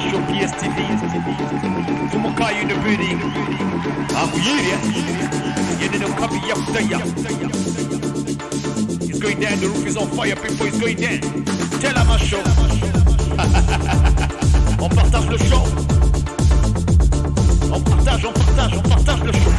Show PSTV. Fumukai in the building. It's going down, the roof is on fire, people, it's going down. Telama Show. On partage le show. On partage le show.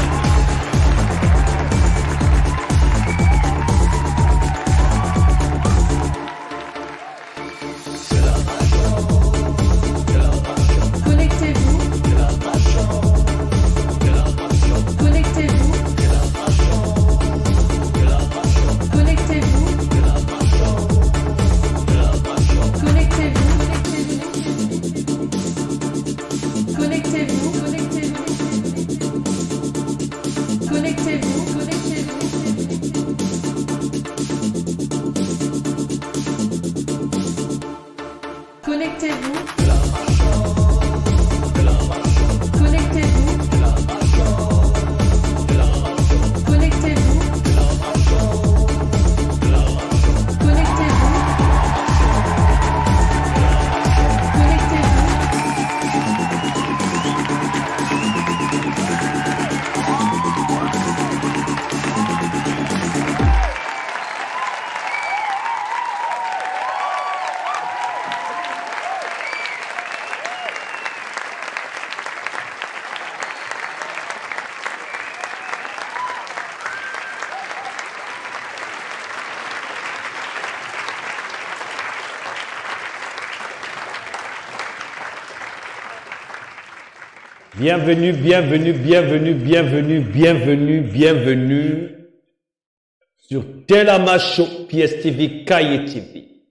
Bienvenue, bienvenue, bienvenue, bienvenue, bienvenue, bienvenue sur Telama Show PSTV Kaye TV.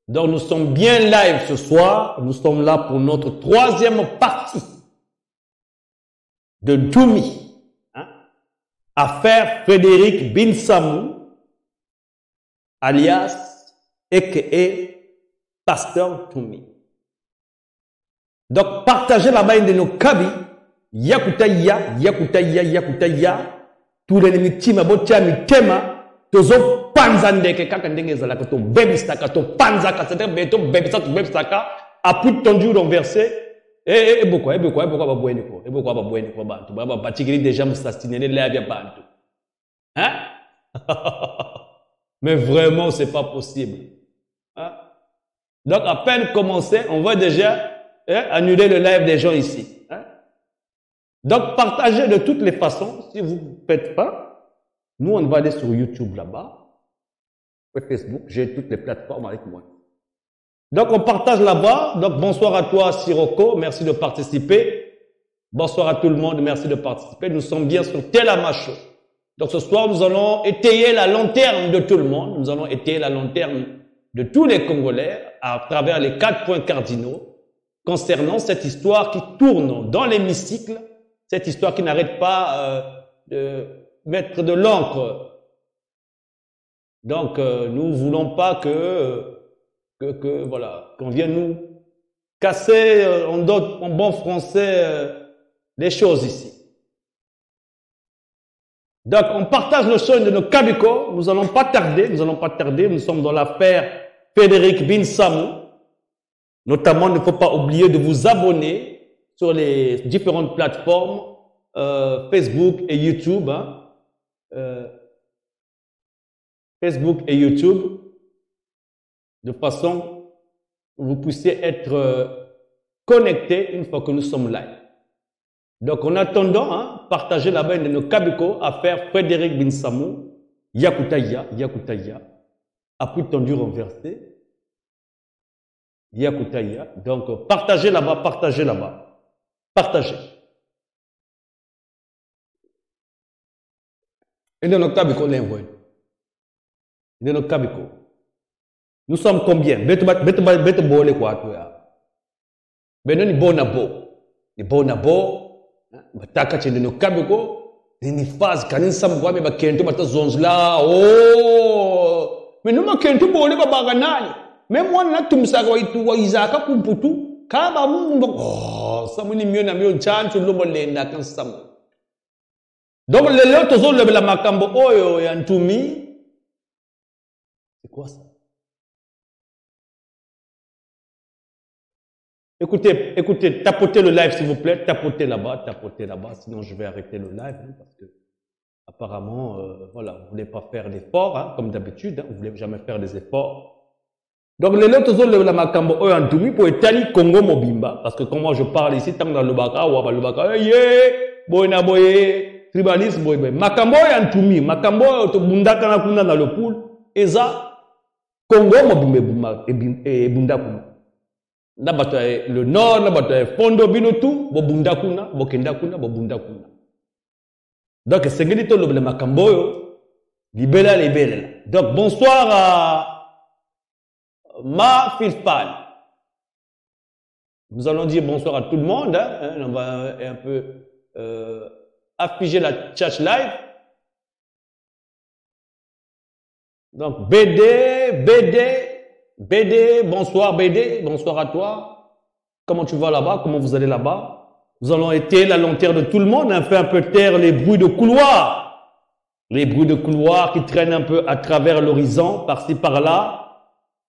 Donc nous sommes bien live ce soir. Nous sommes là pour notre troisième partie de Doumi. Affaire Frédéric Binsamou, alias a.k.a. Pasteur Doumi. Donc, partagez la main de nos kabis. Yakutaya. Tous les ennemis, tima, botiami, tema. Tozo panzandeke, kakandenge zalaka, to bebistaka, to panzaka, c'est-à-dire, beto bebistaka, a plus tendu renversé. Et pourquoi babouene ko? Et pourquoi babouene ko bantu? Baba batigiri déjà moustastiné, là, bien bantu. Hein? Mais vraiment, c'est pas possible. Hein? Donc, à peine commencé, on va déjà annuler le live des gens ici. Hein? Donc, partagez de toutes les façons. Si vous ne faites pas, nous, on va aller sur YouTube là-bas. Facebook, j'ai toutes les plateformes avec moi. Donc, on partage là-bas. Donc, bonsoir à toi, Siroko. Merci de participer. Bonsoir à tout le monde. Merci de participer. Nous sommes bien sur Telama Show. Donc, ce soir, nous allons étayer la lanterne de tout le monde. Nous allons étayer la lanterne de tous les Congolais à travers les 4 points cardinaux concernant cette histoire qui tourne dans l'hémicycle, cette histoire qui n'arrête pas de mettre de l'encre. Donc, nous voulons pas voilà, qu'on vienne nous casser en bon français les choses ici. Donc, on partage le son de nos Kabiko. Nous allons pas tarder. Nous sommes dans l'affaire Frédéric Binsamou. Notamment, il ne faut pas oublier de vous abonner sur les différentes plateformes Facebook et YouTube. Facebook et YouTube, de façon que vous puissiez être connectés une fois que nous sommes live. Donc, en attendant, partagez la main de nos Kabiko à faire Frédéric Binsamou, Yakutaya, à plus tendu renversé. Yakutaya. Donc, partagez là-bas. Partagez. Et dans nos Kabiko, nous sommes combien? Bête bolé quoi, toi? Benoni bonabo. Ni bonabo. Bataka chende no Kabiko. Ni phase kanin samgwa me bakento bata zonzla. Oh! Mais nous ma kento bolé babaga nani? Même moi, na tumsaka wa izaka kumputu. Kaba mungu. Oh, samuni mio na mio chanchu lobo lenda kan samu. Donc, les autres zones de la makambo oyo ya ntumi. C'est quoi ça? Écoutez, écoutez, tapotez le live s'il vous plaît, tapotez là-bas, sinon je vais arrêter le live, hein, parce que apparemment, voilà, vous voulez pas faire d'efforts, hein, comme d'habitude, hein, vous voulez jamais faire des efforts. Donc, les lettres sont la makambo en tout pour étaler Congo Mobimba, parce que quand moi je parle ici, tant dans le baka, ou à le baka, boyna boye, tribalisme, boye, makambo en tout makambo to bunda kana kuna dans le pool, eza Congo Mobimba et bunda kuna. Na bato le nord, na bato fondo bino tout, bo bunda kuna, bo kenda kuna, bo bunda kuna. Donc, c'est que tout le makambo, libella. Donc, bonsoir à Ma Filpan. Nous allons dire bonsoir à tout le monde. Hein. On va un peu afficher la chat live. Donc, BD, bonsoir BD, bonsoir à toi. Comment tu vas là-bas? Comment vous allez là-bas? Nous allons éteindre la lanterne de tout le monde, hein, faire un peu taire les bruits de couloir. Les bruits de couloir qui traînent un peu à travers l'horizon, par-ci, par-là,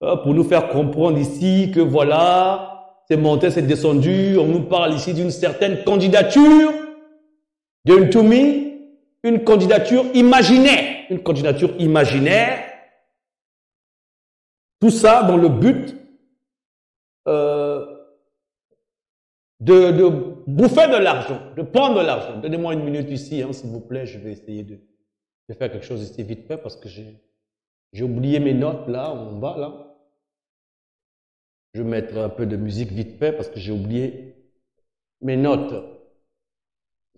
pour nous faire comprendre ici que voilà, c'est monté, c'est descendu. On nous parle ici d'une certaine candidature de Ntoumi, une candidature imaginaire. Une candidature imaginaire. Tout ça dans le but de bouffer de l'argent, de prendre de l'argent. Donnez-moi une minute ici, hein, s'il vous plaît. Je vais essayer de faire quelque chose ici vite fait parce que j'ai oublié mes notes là, en bas là. Je vais mettre un peu de musique vite fait parce que j'ai oublié mes notes.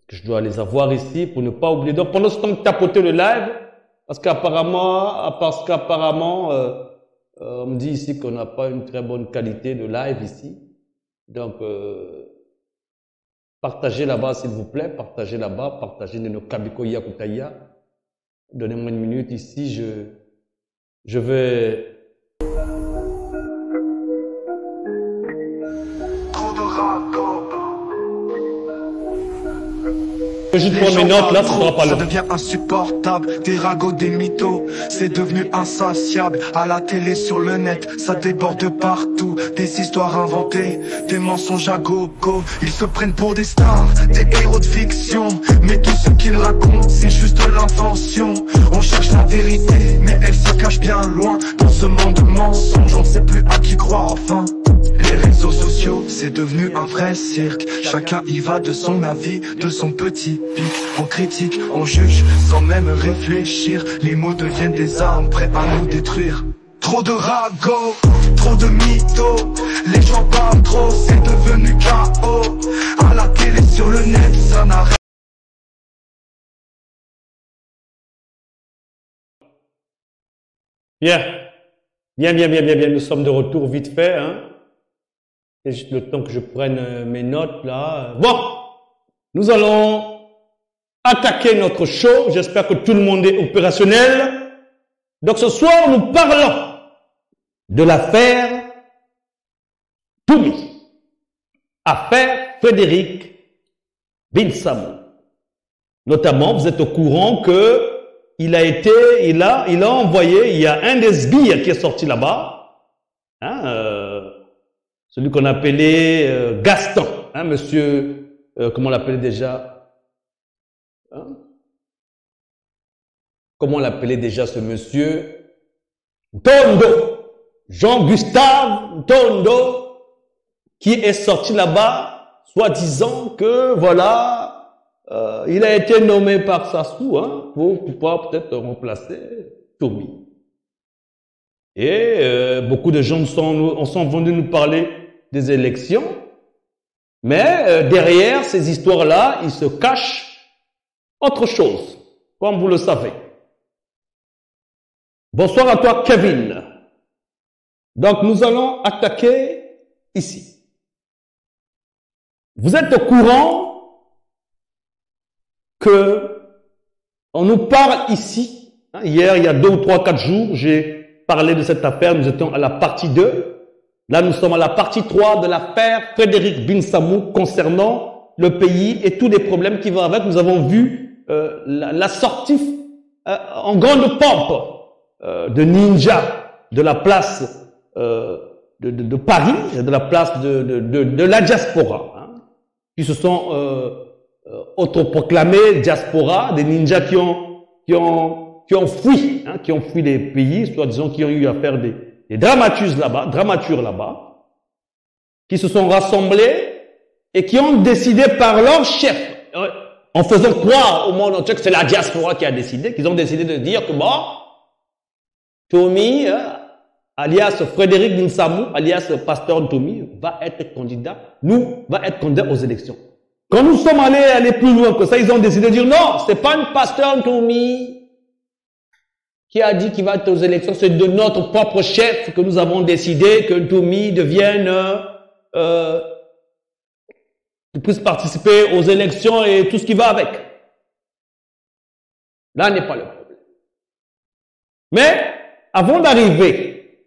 Que je dois les avoir ici pour ne pas oublier. Donc pendant ce temps, tapoter le live parce qu'apparemment, on me dit ici qu'on n'a pas une très bonne qualité de live ici. Donc, partagez là-bas s'il vous plaît, partagez là-bas, partagez nos Kabiko Yakutaya. Donnez-moi une minute ici, je vais... Juste pour mes notes là, ça sera pas long. Ça devient insupportable, des ragots, des mythos. C'est devenu insatiable, à la télé, sur le net. Ça déborde partout, des histoires inventées, des mensonges à gogo. Ils se prennent pour des stars, des héros de fiction. Mais tout ce qu'ils racontent, c'est juste de l'invention. On cherche la vérité, mais elle se cache bien loin. Dans ce monde de mensonges, on ne sait plus à qui croire enfin. Les réseaux sociaux, c'est devenu un vrai cirque. Chacun y va de son avis, de son petit pic. On critique, on juge, sans même réfléchir. Les mots deviennent des armes, prêts à nous détruire. Trop de ragots, trop de mythos. Les gens parlent trop, c'est devenu chaos. À la télé, sur le net, ça n'arrête. Bien. Nous sommes de retour vite fait, hein. C'est juste le temps que je prenne mes notes là. Bon, nous allons attaquer notre show. J'espère que tout le monde est opérationnel. Donc ce soir, nous parlons de l'affaire Ntoumi. Affaire Frédéric Binsamou. Notamment, vous êtes au courant que il a envoyé, il y a un des sbires qui est sorti là-bas, hein, celui qu'on appelait Gaston, hein, monsieur, comment on l'appelait déjà, hein? Comment on l'appelait déjà ce monsieur? Tondo, Jean-Gustave Tondo, qui est sorti là-bas, soi-disant que, voilà, il a été nommé par Sassou, hein, pour pouvoir peut-être remplacer Ntoumi. Et beaucoup de gens sont venus nous parler des élections, mais derrière ces histoires-là, il se cache autre chose, comme vous le savez. Bonsoir à toi, Kevin. Donc, nous allons attaquer ici. Vous êtes au courant que on nous parle ici, hein, hier, il y a 2 ou 3, 4 jours, j'ai parlé de cette affaire, nous étions à la partie 2. Là, nous sommes à la partie 3 de l'affaire Frédéric Binsamou concernant le pays et tous les problèmes qui vont avec. Nous avons vu la sortie en grande pompe de Ninja de la place de de Paris, de la place de la diaspora, hein, qui se sont autoproclamés diaspora, des ninjas qui ont fui, hein, qui ont fui les pays, soi-disant qui ont eu à faire des dramaturges là-bas, qui se sont rassemblés et qui ont décidé par leur chef, en faisant croire au monde entier que c'est la diaspora qui a décidé, qu'ils ont décidé de dire que bon, Tommy, alias Frédéric Ninsamou, alias Pasteur Tommy, va être candidat aux élections. Quand nous sommes allés plus loin que ça, ils ont décidé de dire non, c'est pas un Pasteur Tommy qui a dit qu'il va être aux élections, c'est de notre propre chef que nous avons décidé que Tommy devienne, qu'il puisse participer aux élections et tout ce qui va avec. Là n'est pas le problème. Mais, avant d'arriver,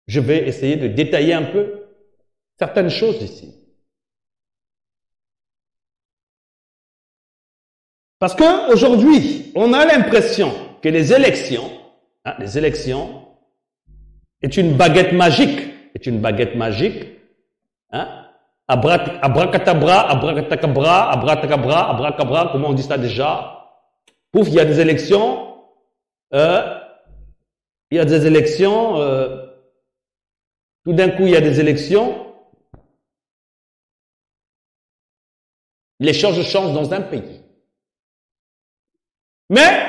je vais essayer de détailler un peu certaines choses ici. Parce que aujourd'hui, on a l'impression que les élections est une baguette magique, hein, abracadabra, comment on dit ça déjà? Pouf, il y a des élections, tout d'un coup il y a des élections, les choses changent dans un pays. Mais,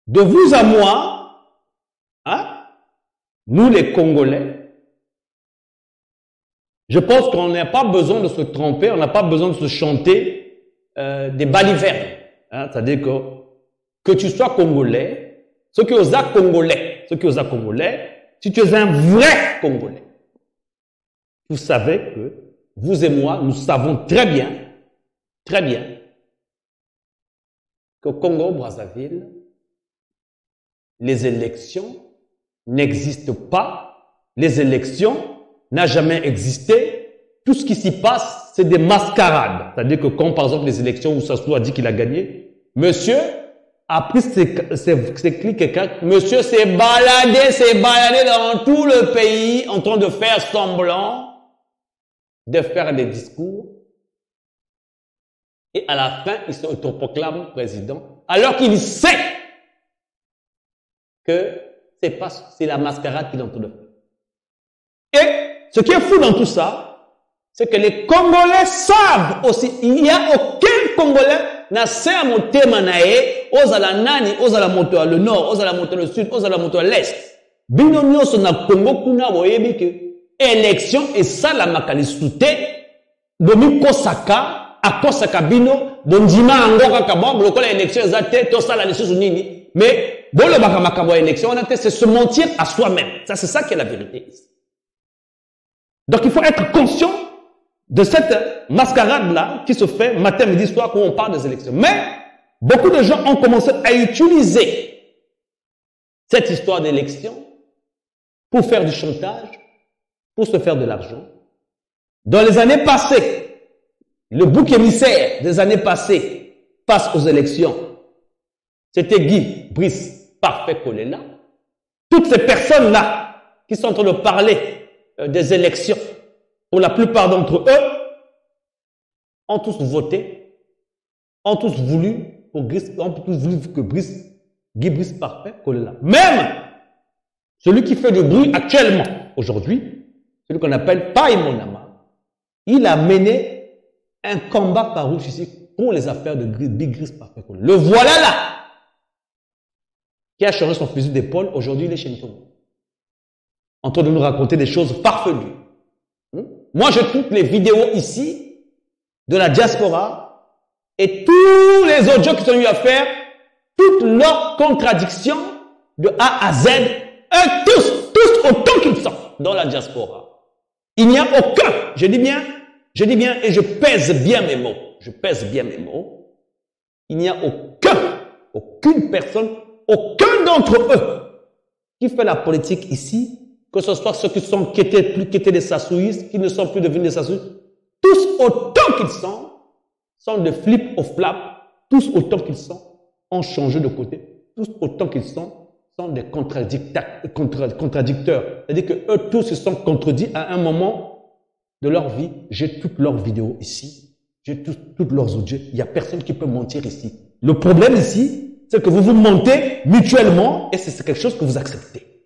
de vous à moi, hein, nous les Congolais, je pense qu'on n'a pas besoin de se tromper, on n'a pas besoin de se chanter des balivernes. Hein, c'est-à-dire que tu sois Congolais, ce qui est Congolais, si tu es un vrai Congolais, vous savez que vous et moi, nous savons très bien, qu'au Congo-Brazzaville, les élections n'existent pas, les élections n'ont jamais existé, tout ce qui s'y passe, c'est des mascarades. C'est-à-dire que quand, par exemple, les élections où Sassou a dit qu'il a gagné, monsieur a pris ses clics et claques, monsieur s'est baladé dans tout le pays en train de faire semblant de faire des discours. Et à la fin, il se autoproclame président, alors qu'il sait que c'est la mascarade qu'il est en train de faire. Et ce qui est fou dans tout ça, c'est que les Congolais savent aussi, il n'y a aucun Congolais n'a sa moté manae, ozala nani, ozala moto à le nord, ozala moto à le sud, ozala moto à l'est. Binonio son na Congo kuna boyebi que élection et ça la makalisute, bomi kosaka, akosaka bino, bondima angoka kabon, blokola élection ezate, to ça la lisusu nini, mais bolo baka makambo élection, c'est se mentir à soi-même. Ça c'est ça qui est la vérité ici. Donc il faut être conscient de cette mascarade-là qui se fait matin, midi, soir quand on parle des élections. Mais beaucoup de gens ont commencé à utiliser cette histoire d'élection pour faire du chantage, pour se faire de l'argent. Dans les années passées, le bouc émissaire des années passées face aux élections, c'était Guy Brice Parfait Kolela. Toutes ces personnes-là qui sont en train de parler des élections, pour la plupart d'entre eux, ont tous voté, ont tous voulu que Guy Brice Parfait Kolela. Même celui qui fait du bruit actuellement, aujourd'hui, celui qu'on appelle Pai Monama, il a mené un combat farouche ici pour les affaires de Guy Brice Parfait Kolela. Le voilà là, qui a changé son fusil d'épaule, aujourd'hui il est chez nous, en train de nous raconter des choses farfelues. Moi, je trouve les vidéos ici de la diaspora et tous les audios qui ont eu à faire, toutes leurs contradictions de A à Z, et tous autant qu'ils sont dans la diaspora. Il n'y a aucun, je dis bien et je pèse bien mes mots, il n'y a aucune personne, aucun d'entre eux qui fait la politique ici, que ce soit ceux qui étaient des Sassouistes, qui ne sont plus devenus des Sassouistes, tous autant qu'ils sont de flip au flap, tous autant qu'ils sont, ont changé de côté, tous autant qu'ils sont sont des contradicteurs. C'est-à-dire que eux tous se sont contredits à un moment de leur vie. J'ai toutes leurs vidéos ici. J'ai toutes leurs audios. Il n'y a personne qui peut mentir ici. Le problème ici, c'est que vous vous mentez mutuellement et c'est quelque chose que vous acceptez.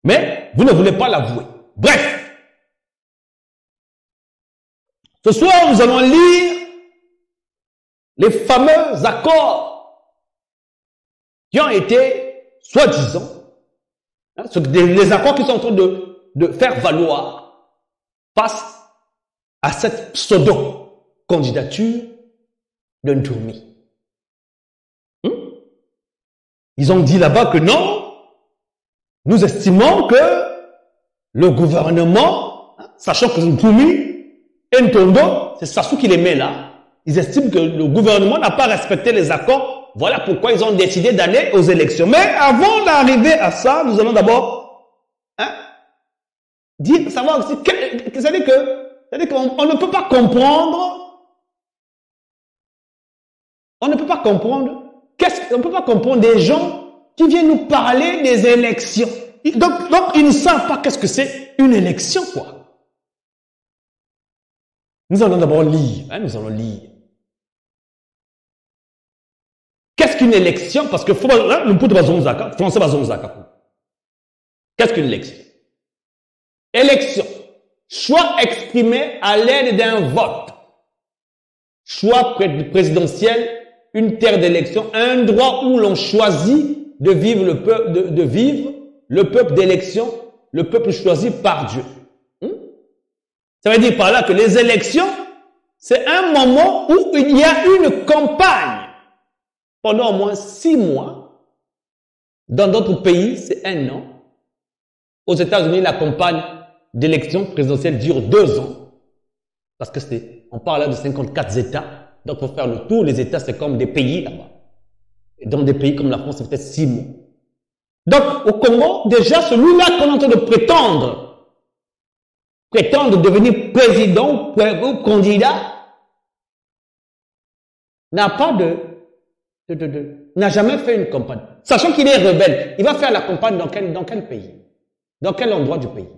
Mais vous ne voulez pas l'avouer. Bref. Ce soir, nous allons lire les fameux accords qui ont été, soi-disant, les accords qui sont en train de faire valoir face à cette pseudo-candidature de Ntoumi. Ils ont dit là-bas que non, nous estimons que le gouvernement, sachant que Ntoumi et Ntondo, c'est Sassou qui les met là, ils estiment que le gouvernement n'a pas respecté les accords. Voilà pourquoi ils ont décidé d'aller aux élections. Mais avant d'arriver à ça, nous allons d'abord savoir aussi, c'est-à-dire qu'on ne peut pas comprendre, on ne peut pas comprendre des gens qui viennent nous parler des élections. Donc ils ne savent pas qu'est-ce que c'est une élection, quoi. Nous allons d'abord lire, nous allons lire. Qu'est-ce qu'une élection? Parce que français bazonzaka. Qu'est-ce qu'une élection? Élection. Choix exprimé à l'aide d'un vote. Choix présidentiel, une terre d'élection, un droit où l'on choisit de vivre le peuple d'élection, le peuple choisi par Dieu. Ça veut dire par là que les élections, c'est un moment où il y a une campagne. Pendant au moins 6 mois. Dans d'autres pays, c'est 1 an. Aux États-Unis, la campagne d'élection présidentielle dure 2 ans. Parce que on parle là de 54 États. Donc, il faut faire le tour. Les États, c'est comme des pays là-bas. Et dans des pays comme la France, c'est peut-être 6 mois. Donc, au Congo, déjà, celui-là qu'on est en train de prétendre devenir président ou candidat, n'a jamais fait une campagne. Sachant qu'il est rebelle, il va faire la campagne dans quel pays? Dans quel endroit du pays?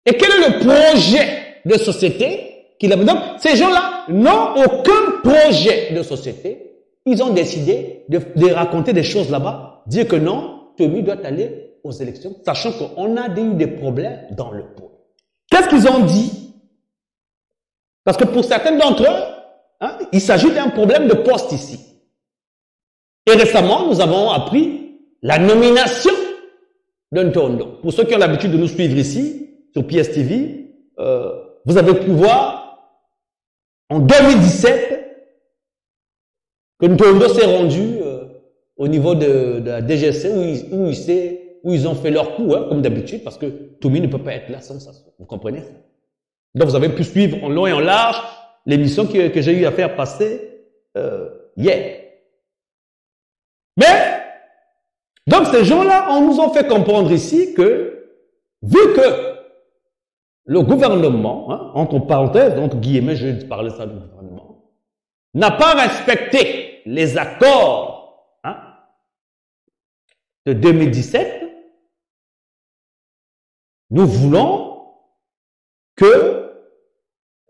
Et quel est le projet de société qu'il a? Donc, ces gens-là n'ont aucun projet de société. Ils ont décidé de raconter des choses là-bas, dire que non, Ntoumi doit aller aux élections, sachant qu'on a eu des problèmes dans le pôle. Qu'est-ce qu'ils ont dit? Parce que pour certains d'entre eux, il s'agit d'un problème de poste ici. Et récemment, nous avons appris la nomination de Ntondo. Pour ceux qui ont l'habitude de nous suivre ici, sur PSTV, vous avez pu voir en 2017 que Ntondo s'est rendu au niveau de la DGC où ils ont fait leur coup, comme d'habitude, parce que Ntoumi ne peut pas être là sans ça. Vous comprenez ça? Donc, vous avez pu suivre en long et en large l'émission que j'ai eu à faire passer hier. Mais, donc ces gens-là, on nous a fait comprendre ici que, vu que le gouvernement, entre parenthèses, entre guillemets, je vais parler ça du gouvernement, n'a pas respecté les accords de 2017, nous voulons que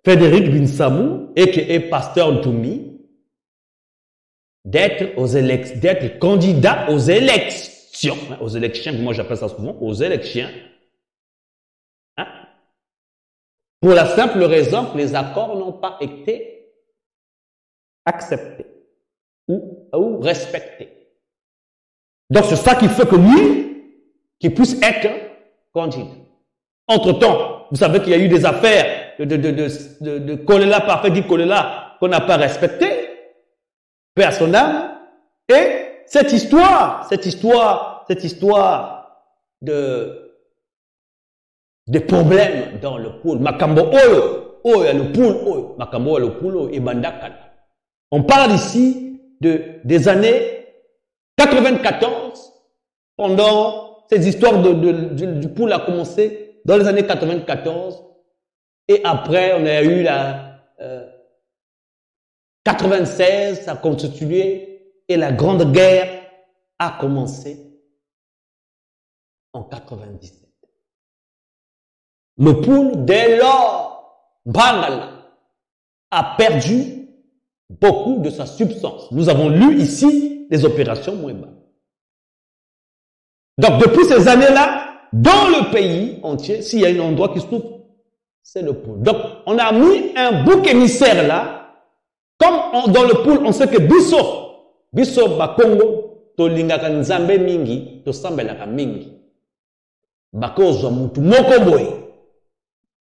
Frédéric Binsamou et Pasteur Ntoumi d'être candidat aux élections, moi j'appelle ça souvent, aux élections, pour la simple raison que les accords n'ont pas été acceptés ou respectés. Donc c'est ça qui fait que lui, qui puisse être candidat. Entre-temps, vous savez qu'il y a eu des affaires de Kolela parfait dit Kolela qu'on n'a pas respecté, paix à son âme, et cette histoire de problèmes dans le pool, Makambo Oyo, le pool Makambo le pool et Bandakala. On parle ici des années 94, pendant ces histoires du pool a commencé dans les années 94, et après on a eu 96, ça a continué et la Grande Guerre a commencé en 97. Le pool, dès lors, Mbangala a perdu beaucoup de sa substance. Nous avons lu ici les opérations Mweba. Donc, depuis ces années-là, dans le pays entier, s'il y a un endroit qui souffre, c'est le pool. Donc, on a mis un bouc émissaire là. Comme dans le pool, on sait que Bisso Bakongo, to lingaka nzambe mingi, to sambelaka mingi. Bakozwa mutu moko boy.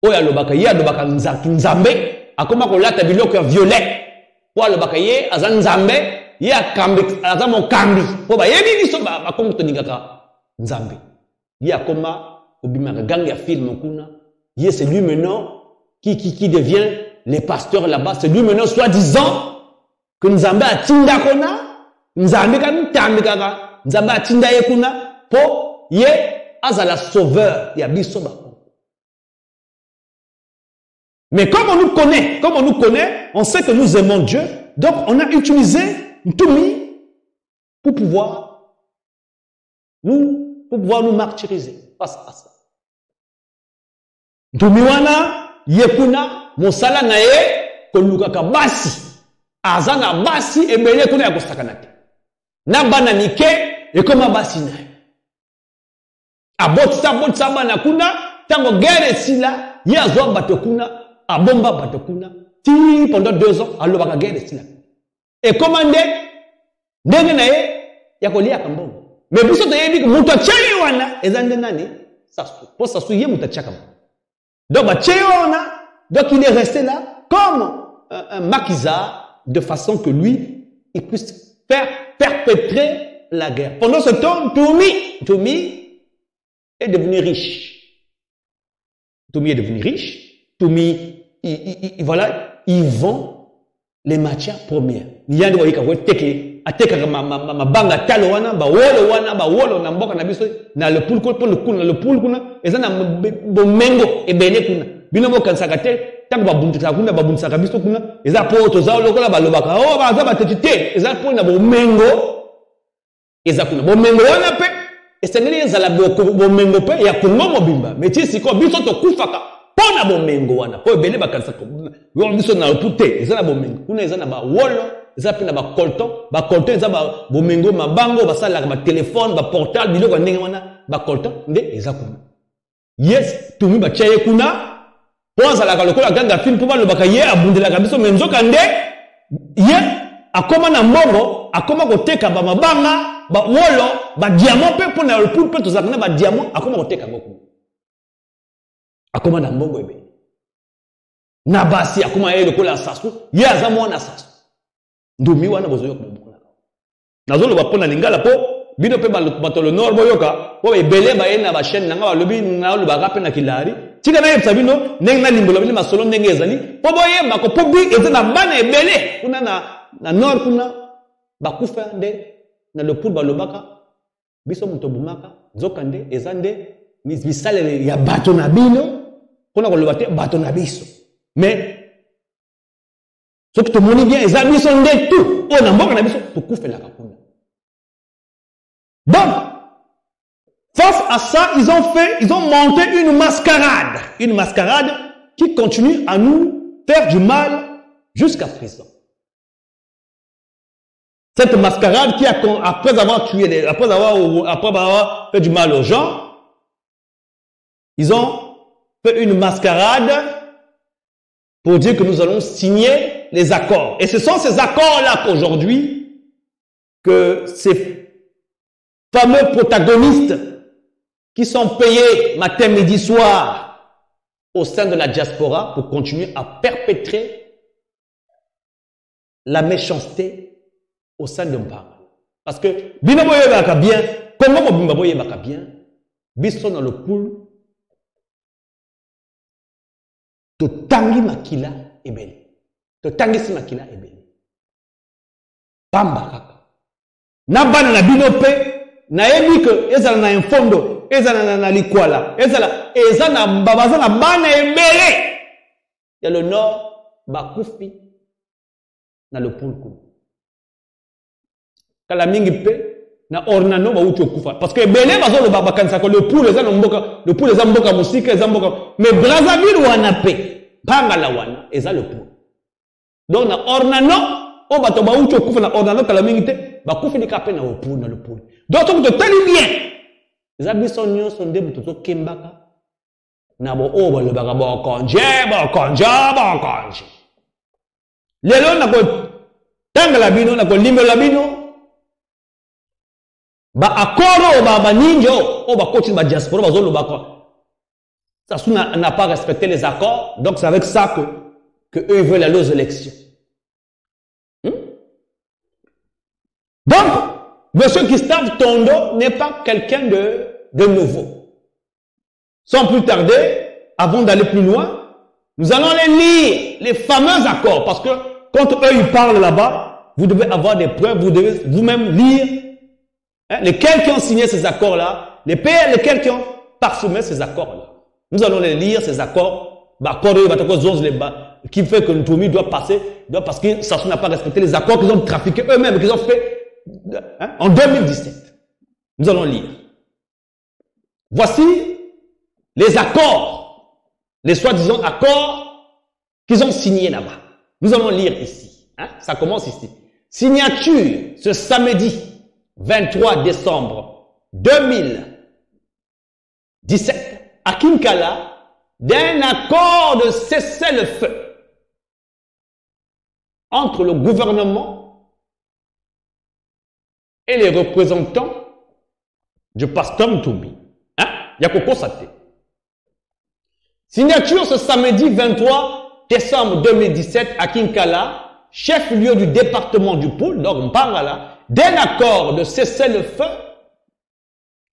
Oya lobaka ye alobaka nzambe, akoma kolata biloko ya violet. Po alobaka ye aza nzambe, ye akambi aza mokambi. Po ba yebi biso bakongo to lingaka nzambe. Ye akoma obimaka gang ya film kuna. Ye c'est lui maintenant qui devient les pasteurs là-bas. C'est lui maintenant soi-disant que Nzambe a tinda kona, Nzambe kan tamikaka, Nzambe a tinda ye kuna po ye azala sauveur ya biso ba. Mais comme on nous connaît, on sait que nous aimons Dieu, donc on a utilisé Ntumi pour pouvoir nous martyriser face à ça. Ntumi wana yekuna mosala na ye kolukaka basi azana basi ebele kuna ya kosakana te na bana nike ekoma basi na ye abotisa bana kuna tango guerre sila ye azwa bato kuna abomba bato kuna ti pendant 2 ans alobaka guerre sila ekoma ndenge na ye ya kolia kambongo mais biso toyebi ko mutu acheli wana ezande nani sasu po sasu ye mutu achaka. Donc, donc il est resté là comme un maquisard de façon que lui, il puisse faire perpétrer la guerre. Pendant ce temps, Toumi est devenu riche. Toumi est devenu riche. Toumi, voilà, il vend les matières premières. Il y a des ateka ma banga talo wana ba wolo na mboka na biso na le pool kuna ezana bomengo ebele kuna bino bokansaka te tango babundisaka biso kuna eza po toza lokola balobaka o baza batetite eza po na bomengo eza kuna bomengo wana pe esengeli ezala bomengo pe ya Kongo mobimba mais siko biso tokufaka pona bomengo wana po ebele bakansaka biso na pute eza na bomengo kuna eza na ba wolo eza pe na ba colton eza ba bomengo mabango basalaka ba téléphone ba portable biloko ndenge wana ba colton nde eza kuna. Yes, Tumi ba chaye kuna po azalaka lokola ganga film po balobaka ye abundelaka biso menzoka nde ye akoma na mbongo akoma koteka ba mabanga ba wolo ba diamant pe po na le pool pe tozaka na ba diamant akoma koteka ngoko akoma na mbongo ebe na basi akoma ye lokola sasu ye aza mwana sasu ndumi wana bozoyo kumukula nazolo bapona lingala po bino pe bato le nord boyoka po ebele ba yena ba chaîne nanga ba lobi na lo ba rape na kilari tika na yebsa bino ndenge na limbolo bino masolo ndenge ezali po boyeba ko po bi eza na bana ebele kuna na nord kuna bakufa nde na le pool balobaka biso muto bumaka nzoka nde eza nde bisalele ya bato na bino kuna koloba te bato na biso mais ce que tout le monde bien, ils ont mis son nez tout. On a mort, tout fait la capone. Donc, face à ça, ils ont monté une mascarade qui continue à nous faire du mal jusqu'à présent. Cette mascarade qui, après avoir fait du mal aux gens, ils ont fait une mascarade pour dire que nous allons signer les accords. Et ce sont ces accords-là qu'aujourd'hui, que ces fameux protagonistes qui sont payés matin, midi, soir au sein de la diaspora pour continuer à perpétrer la méchanceté au sein de Mbanga. Parce que, bino boye baka bien, comment bimba boye baka bien, biso dans le pool, to tangi makila ebele. To tangi si makila ebele. Bamba kaka. Na bana na bino pe, na ebi que ezala na infondo, ezala na likwala, ezala na babaza na bana ebele. Ya le nord, bakufi, na le pool kuna. Kala mingi pe na ornano ba uti okufa parce que belé bazo le bakanisa ko le pool eza mboka musika eza mboka mais Brazzaville wana pe pangala wana eza le pool. Donc na ornano o bato ba uti okufa na ornano kala mingi te ba kufi ni kape na le pool. Donc to teli bien. Eza biso nyonso nde mutu to kembaka na bo o ba le baka ba konje. Lelo na ko tangala bino na ko limela bino ba akoro ba ninjo o ba coach ba diaspora ba zolo ba quoi. Ça n'a pas respecté les accords, donc c'est avec ça que eux veulent aller aux élections. Donc monsieur Gustave Tondo n'est pas quelqu'un de nouveau. Sans plus tarder, avant d'aller plus loin, nous allons les lire, les fameux accords, parce que quand eux ils parlent là-bas, vous devez avoir des preuves, vous devez vous-même lire lesquels qui ont signé ces accords-là, lesquels qui ont parsemé ces accords-là. Nous allons les lire, ces accords, qui fait que Ntoumi doit passer, parce que Sassou n'a pas respecté les accords qu'ils ont trafiqués eux-mêmes, qu'ils ont fait en 2017. Nous allons lire. Voici les accords, les soi-disant accords qu'ils ont signés là-bas. Nous allons lire ici. Ça commence ici. Signature ce samedi 23 décembre 2017 à Kinkala d'un accord de cessez-le-feu entre le gouvernement et les représentants du pasteur Ntoumi. Yakoko Sate. Signature ce samedi 23 décembre 2017 à Kinkala, chef-lieu du département du Poul, donc on parle là, d'un accord de cessez-le-feu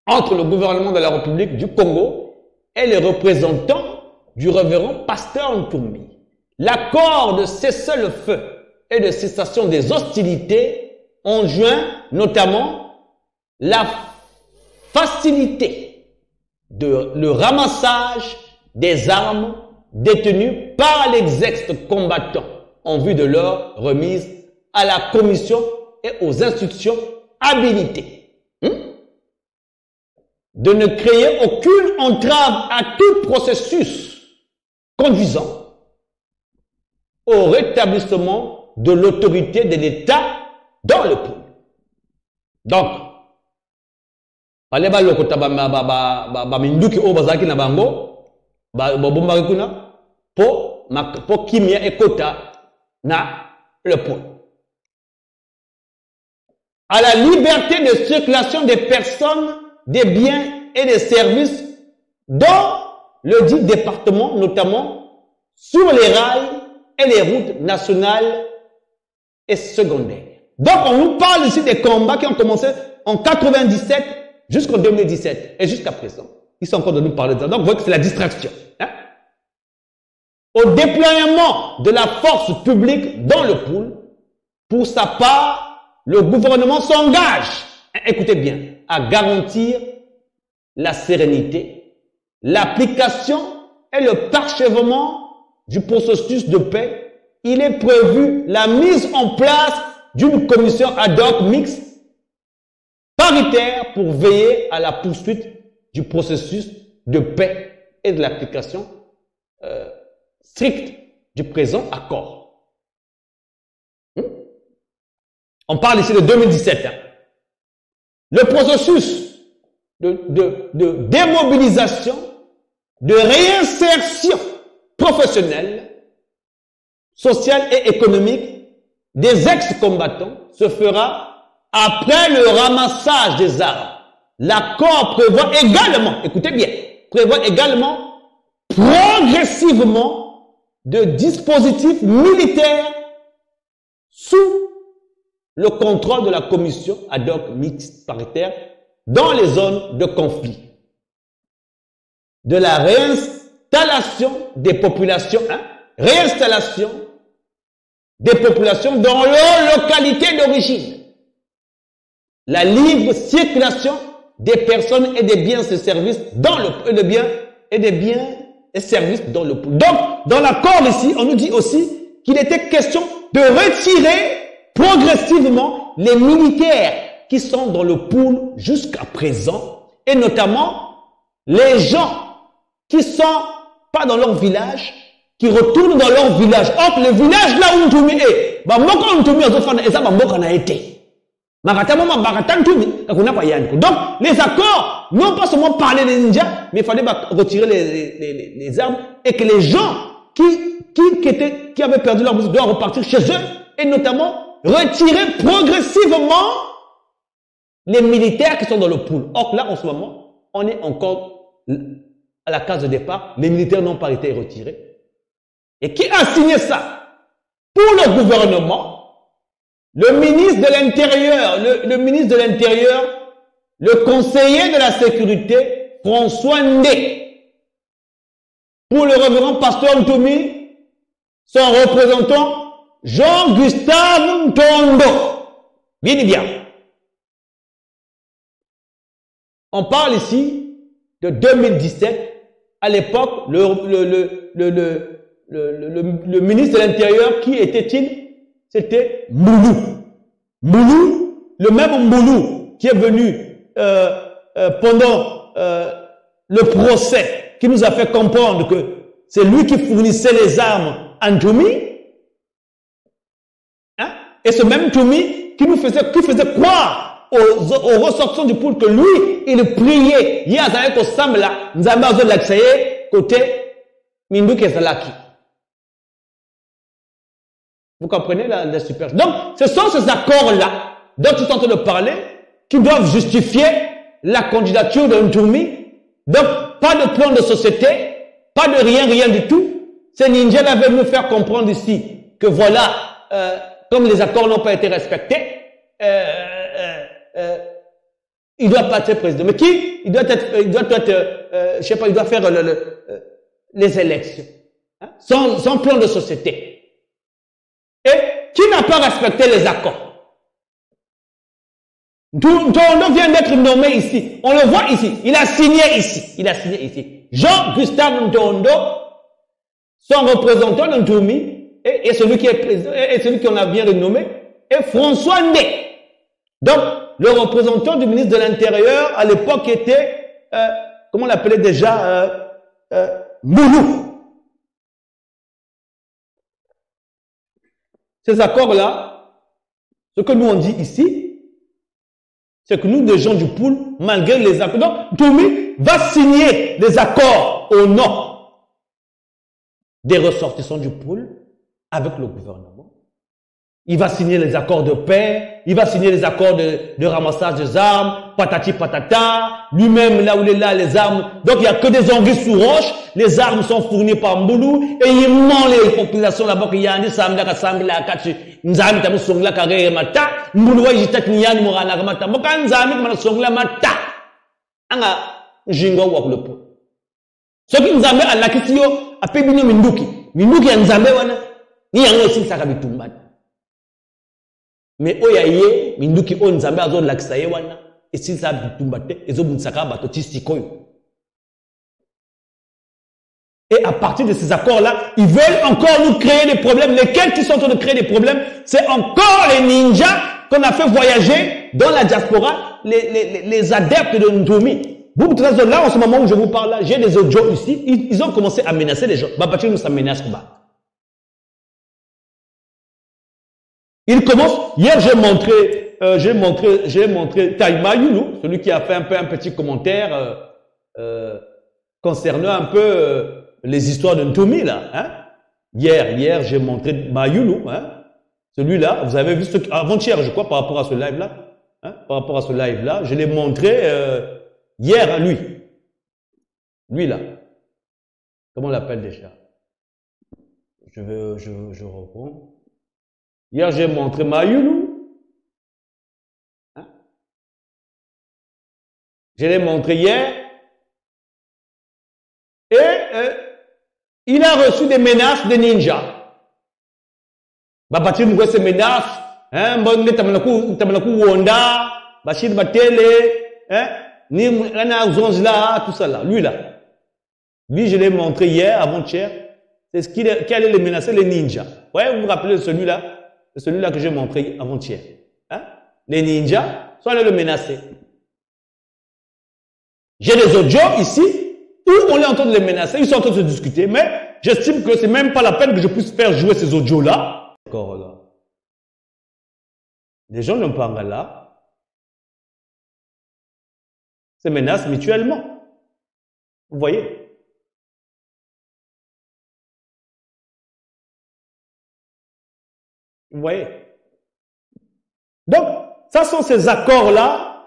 entre le gouvernement de la République du Congo et les représentants du révérend pasteur Ntoumi. L'accord de cessez-le-feu et de cessation des hostilités enjoint notamment la facilité le ramassage des armes détenues par les ex-combattants en vue de leur remise à la commission et aux institutions habilitées. De ne créer aucune entrave à tout processus conduisant au rétablissement de l'autorité de l'État dans le pays. Donc, allez ba lokota ba minduki o bazaki na bango ba bomba kuna po kimia ekota na le pôle. À la liberté de circulation des personnes, des biens et des services dans le dit département, notamment sur les rails et les routes nationales et secondaires. Donc on nous parle ici des combats qui ont commencé en 97 jusqu'en 2017 et jusqu'à présent. Ils sont encore de nous parler de ça. Donc vous voyez que c'est la distraction. Au déploiement de la force publique dans le pool, pour sa part, le gouvernement s'engage, écoutez bien, à garantir la sérénité, l'application et le parchèvement du processus de paix. Il est prévu la mise en place d'une commission ad hoc mixte paritaire pour veiller à la poursuite du processus de paix et de l'application stricte du présent accord. On parle ici de 2017. Le processus de démobilisation, de réinsertion professionnelle, sociale et économique des ex-combattants se fera après le ramassage des armes. L'accord prévoit également, écoutez bien, prévoit également progressivement de dispositifs militaires sous le contrôle de la commission ad hoc mixte paritaire dans les zones de conflit. De la réinstallation des populations, réinstallation des populations dans leur localité d'origine. La libre circulation des personnes et des biens et services dans le des biens et services dans le pays. Donc, dans l'accord ici, on nous dit aussi qu'il était question de retirer progressivement les militaires qui sont dans le pool jusqu'à présent, et notamment les gens qui sont pas dans leur village, qui retournent dans leur village. Or, le village là où Ntoumi est, donc, les accords n'ont pas seulement parlé des ninjas, mais il fallait retirer les armes et que les gens qui avaient perdu leur musique doivent repartir chez eux et notamment retirer progressivement les militaires qui sont dans le pool. Or, là, en ce moment, on est encore à la case de départ. Les militaires n'ont pas été retirés. Et qui a signé ça? Pour le gouvernement, le ministre de l'Intérieur, le ministre de l'Intérieur, le conseiller de la sécurité, François Ndé. Pour le révérend pasteur Ntoumi, son représentant, Jean-Gustave Ntondo. Bien, bien. On parle ici de 2017. À l'époque, le ministre de l'Intérieur, qui était-il? C'était Moulou. Moulou, le même Moulou qui est venu pendant le procès, qui nous a fait comprendre que c'est lui qui fournissait les armes à Ntoumi. Hein? Et ce même Ntoumi qui faisait croire aux ressortissants du pool que lui, il priait. Il y a un Sam là, nous avons l'accès côté Mindou Kesalaki. Vous comprenez la super. Donc, ce sont ces accords-là dont tu es en train de parler qui doivent justifier la candidature de Ntoumi. Donc, pas de plan de société, pas de rien du tout. Ces ninjas-là veulent nous faire comprendre ici que voilà, comme les accords n'ont pas été respectés, il doit pas être président. Mais qui? Il doit être, je sais pas, il doit faire les élections. Hein? Sans plan de société. Et qui n'a pas respecté les accords? Ntondo vient d'être nommé ici. On le voit ici. Il a signé ici. Jean-Gustave Ntondo, son représentant de Ntoumi, et celui qui est président, et celui qu'on a bien renommé, et François Ndé. Donc, le représentant du ministre de l'Intérieur, à l'époque, était, comment on l'appelait déjà, Moulou. Ces accords-là, ce que nous on dit ici, c'est que nous, des gens du pool, malgré les accords, donc Ntoumi va signer des accords au nom des ressortissants du pool avec le gouvernement. Il va signer les accords de paix, il va signer les accords de ramassage des armes, patati patata, lui-même là où il est là, les armes. Donc il n'y a que des anguilles sous roche, les armes sont fournies par Mboulou, et il ment les populations là-bas qu'il y a un samedi à samedi là, kachi, nzami tamu songla kare mata, Mboulou wa jitat niyani morana mata, moka nzami mana songla mata, anga jingo wa kulepo. Ce qui nzambe à la kisio, a pebino minduki ya nzambe wana, ni yango esi saka bitumbani. Mais oyaye minduki on nzambe azo lakisa ye wana esi sa bitumbate ezo bunsaka bato tisikoyo. Et à partir de ces accords-là, ils veulent encore nous créer des problèmes. Lesquels qui sont en train de créer des problèmes, c'est encore les ninjas qu'on a fait voyager dans la diaspora, les adeptes de Ntoumi. Vous, là, en ce moment où je vous parle, là, j'ai des audios ici, ils ont commencé à menacer les gens. Babachi nous ça menace quoi. Il commence, hier j'ai montré Taïma Youlou, celui qui a fait un petit commentaire concernant un peu les histoires de Ntoumi là. Hein? Hier j'ai montré Mayoulou, hein? Celui-là, vous avez vu avant-hier je crois par rapport à ce live-là. Hein? Par rapport à ce live-là, je l'ai montré hier à lui. Lui là. Comment on l'appelle déjà? Je reprends. Hier, j'ai montré Mayoulou. Hein? Je l'ai montré hier. Et il a reçu des menaces de ninjas. Babati nous ces menaces. Hein? Bonne tamanaku wonda. Bachir Batele. Hein? Ni Rana Zonzla, tout ça là. Lui là. Lui, je l'ai montré hier, avant-hier. c'est ce qui allait les menacer, les ninjas. Ouais, vous vous rappelez de celui-là que j'ai montré avant-hier. Hein? Les ninjas sont allés le menacer. J'ai des audios ici où on est en train de les menacer, ils sont en train de se discuter, mais j'estime que c'est même pas la peine que je puisse faire jouer ces audios-là. D'accord, là. Les gens n'ont pas un là. Se menacent mutuellement. Vous voyez? Vous voyez? Donc, ça sont ces accords-là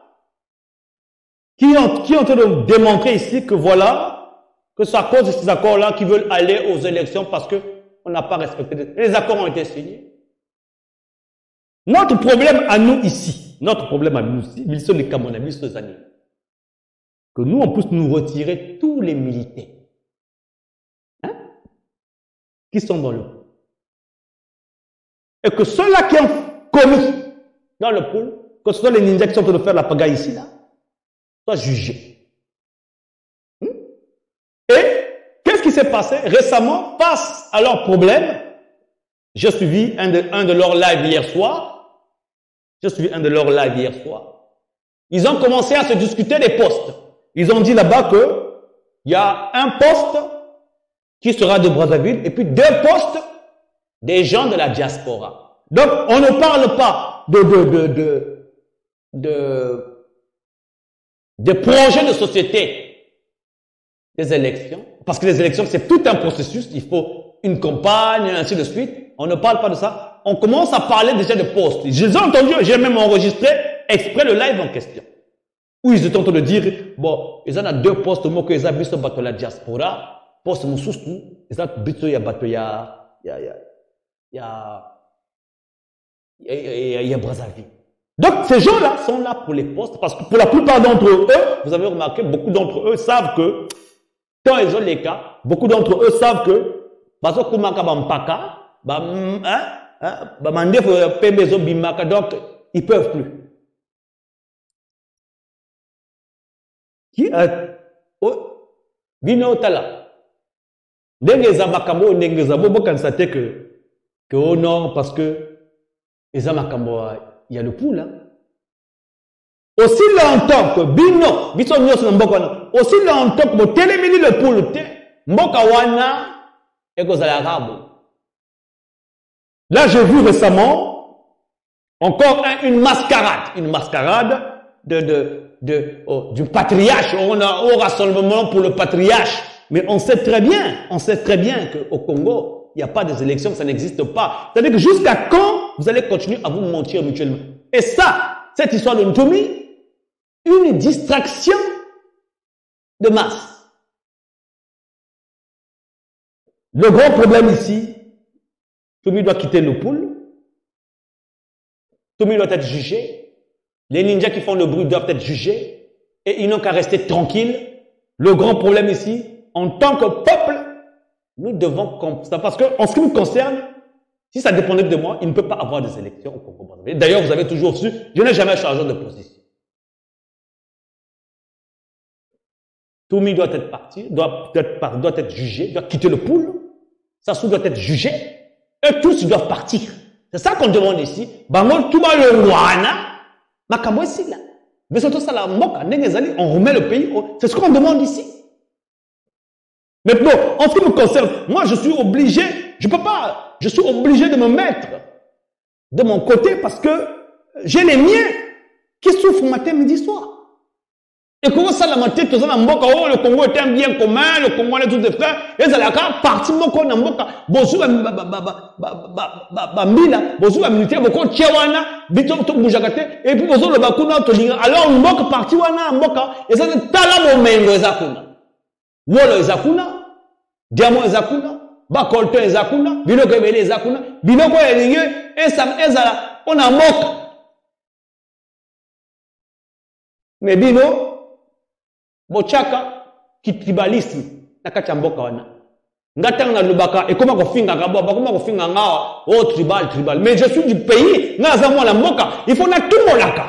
qui ont en train de démontrer ici que voilà, que c'est à cause de ces accords-là qui veulent aller aux élections parce qu'on n'a pas respecté. Les accords ont été signés. Notre problème à nous ici, ils sont les Camerounais, ils sont les années, que nous, on puisse nous retirer tous les militaires qui sont dans le pool. Et que ceux-là qui ont commis dans le pool, que ce soit les ninjas qui sont en train de faire la pagaille ici, là, soient jugés. Et qu'est-ce qui s'est passé récemment face à leurs problèmes? J'ai suivi un de leurs lives hier soir. Ils ont commencé à se discuter des postes. Ils ont dit là-bas que il y a un poste qui sera de Brazzaville et puis 2 postes des gens de la diaspora. Donc, on ne parle pas de projets de société des élections, parce que les élections, c'est tout un processus, il faut une campagne, ainsi de suite. On ne parle pas de ça. On commence à parler déjà de postes. Je les ai entendus, j'ai même enregistré exprès le live en question. Où ils étaient en train de dire, bon, ils en ont 2 postes, moi que ils ont biso bateau la diaspora, poste mon sous-sous, ils ont biso ya bateau ya Brazzaville. Donc, ces gens-là sont là pour les postes, parce que pour la plupart d'entre eux, vous avez remarqué, beaucoup d'entre eux savent que, quand ils ont les cas, beaucoup d'entre eux savent que, baso kumaka bampaka, donc, ils peuvent plus. Qui a Bino Tala. N'engeza makambo, n'engeza bobo constater que oh non, parce que Eza makambo, il y a le pool là. Aussi longtemps que Bino, Bito Nyos Mbokwana, aussi longtemps que vous télémini le pool, Mbokawana, et que là, j'ai vu récemment encore une mascarade du patriarche. On a au rassemblement pour le patriarche. Mais on sait très bien qu'au Congo, il n'y a pas des élections, ça n'existe pas. C'est-à-dire que jusqu'à quand vous allez continuer à vous mentir mutuellement? Et ça, cette histoire de Ntoumi, une distraction de masse. Le grand problème ici, Ntoumi doit quitter le pool. Ntoumi doit être jugé. Les ninjas qui font le bruit doivent être jugés. Et ils n'ont qu'à rester tranquilles. Le grand problème ici, en tant que peuple, nous devons comprendre. Parce que, en ce qui nous concerne, si ça dépendait de moi, il ne peut pas avoir des élections au Congo. D'ailleurs, vous avez toujours su, je n'ai jamais changé de position. Ntoumi doit être parti, doit être jugé, doit quitter le pool. Sassou doit être jugé. Et tous doivent partir. C'est ça qu'on demande ici. Bango, tout le wana, makambo ici là. Mais surtout ça la moka, on remet le pays. C'est ce qu'on demande ici. Maintenant, en ce qui me concerne, moi je suis obligé, je suis obligé de me mettre de mon côté parce que j'ai les miens qui souffrent matin, midi, soir. Et comment ça la matin, tout ça dans Mboka, oh, le Congo est un bien commun, le Congo est tous des frères, et ça la partie Mboka dans Mboka, bosu mila, bosu militaire, boko tchewana, bito to boujakate, et puis bosu le bakuna to linga. Alors Mboka parti wana Mboka, et ça c'est tala momengo ezakuna. Wolo ezakuna, diamant ezakuna, bakolto ezakuna, binoko ebele ezakuna, binoko elinge, ezala, on a Mboka. Mais bino, bochaka kitribalisme na kati ya mboka wana ngatanga na lubaka e koma kofinga ngabo bakoma kofinga ngawa oh tribal mais je suis du pays ngaza mwana mboka il faut na tumolaka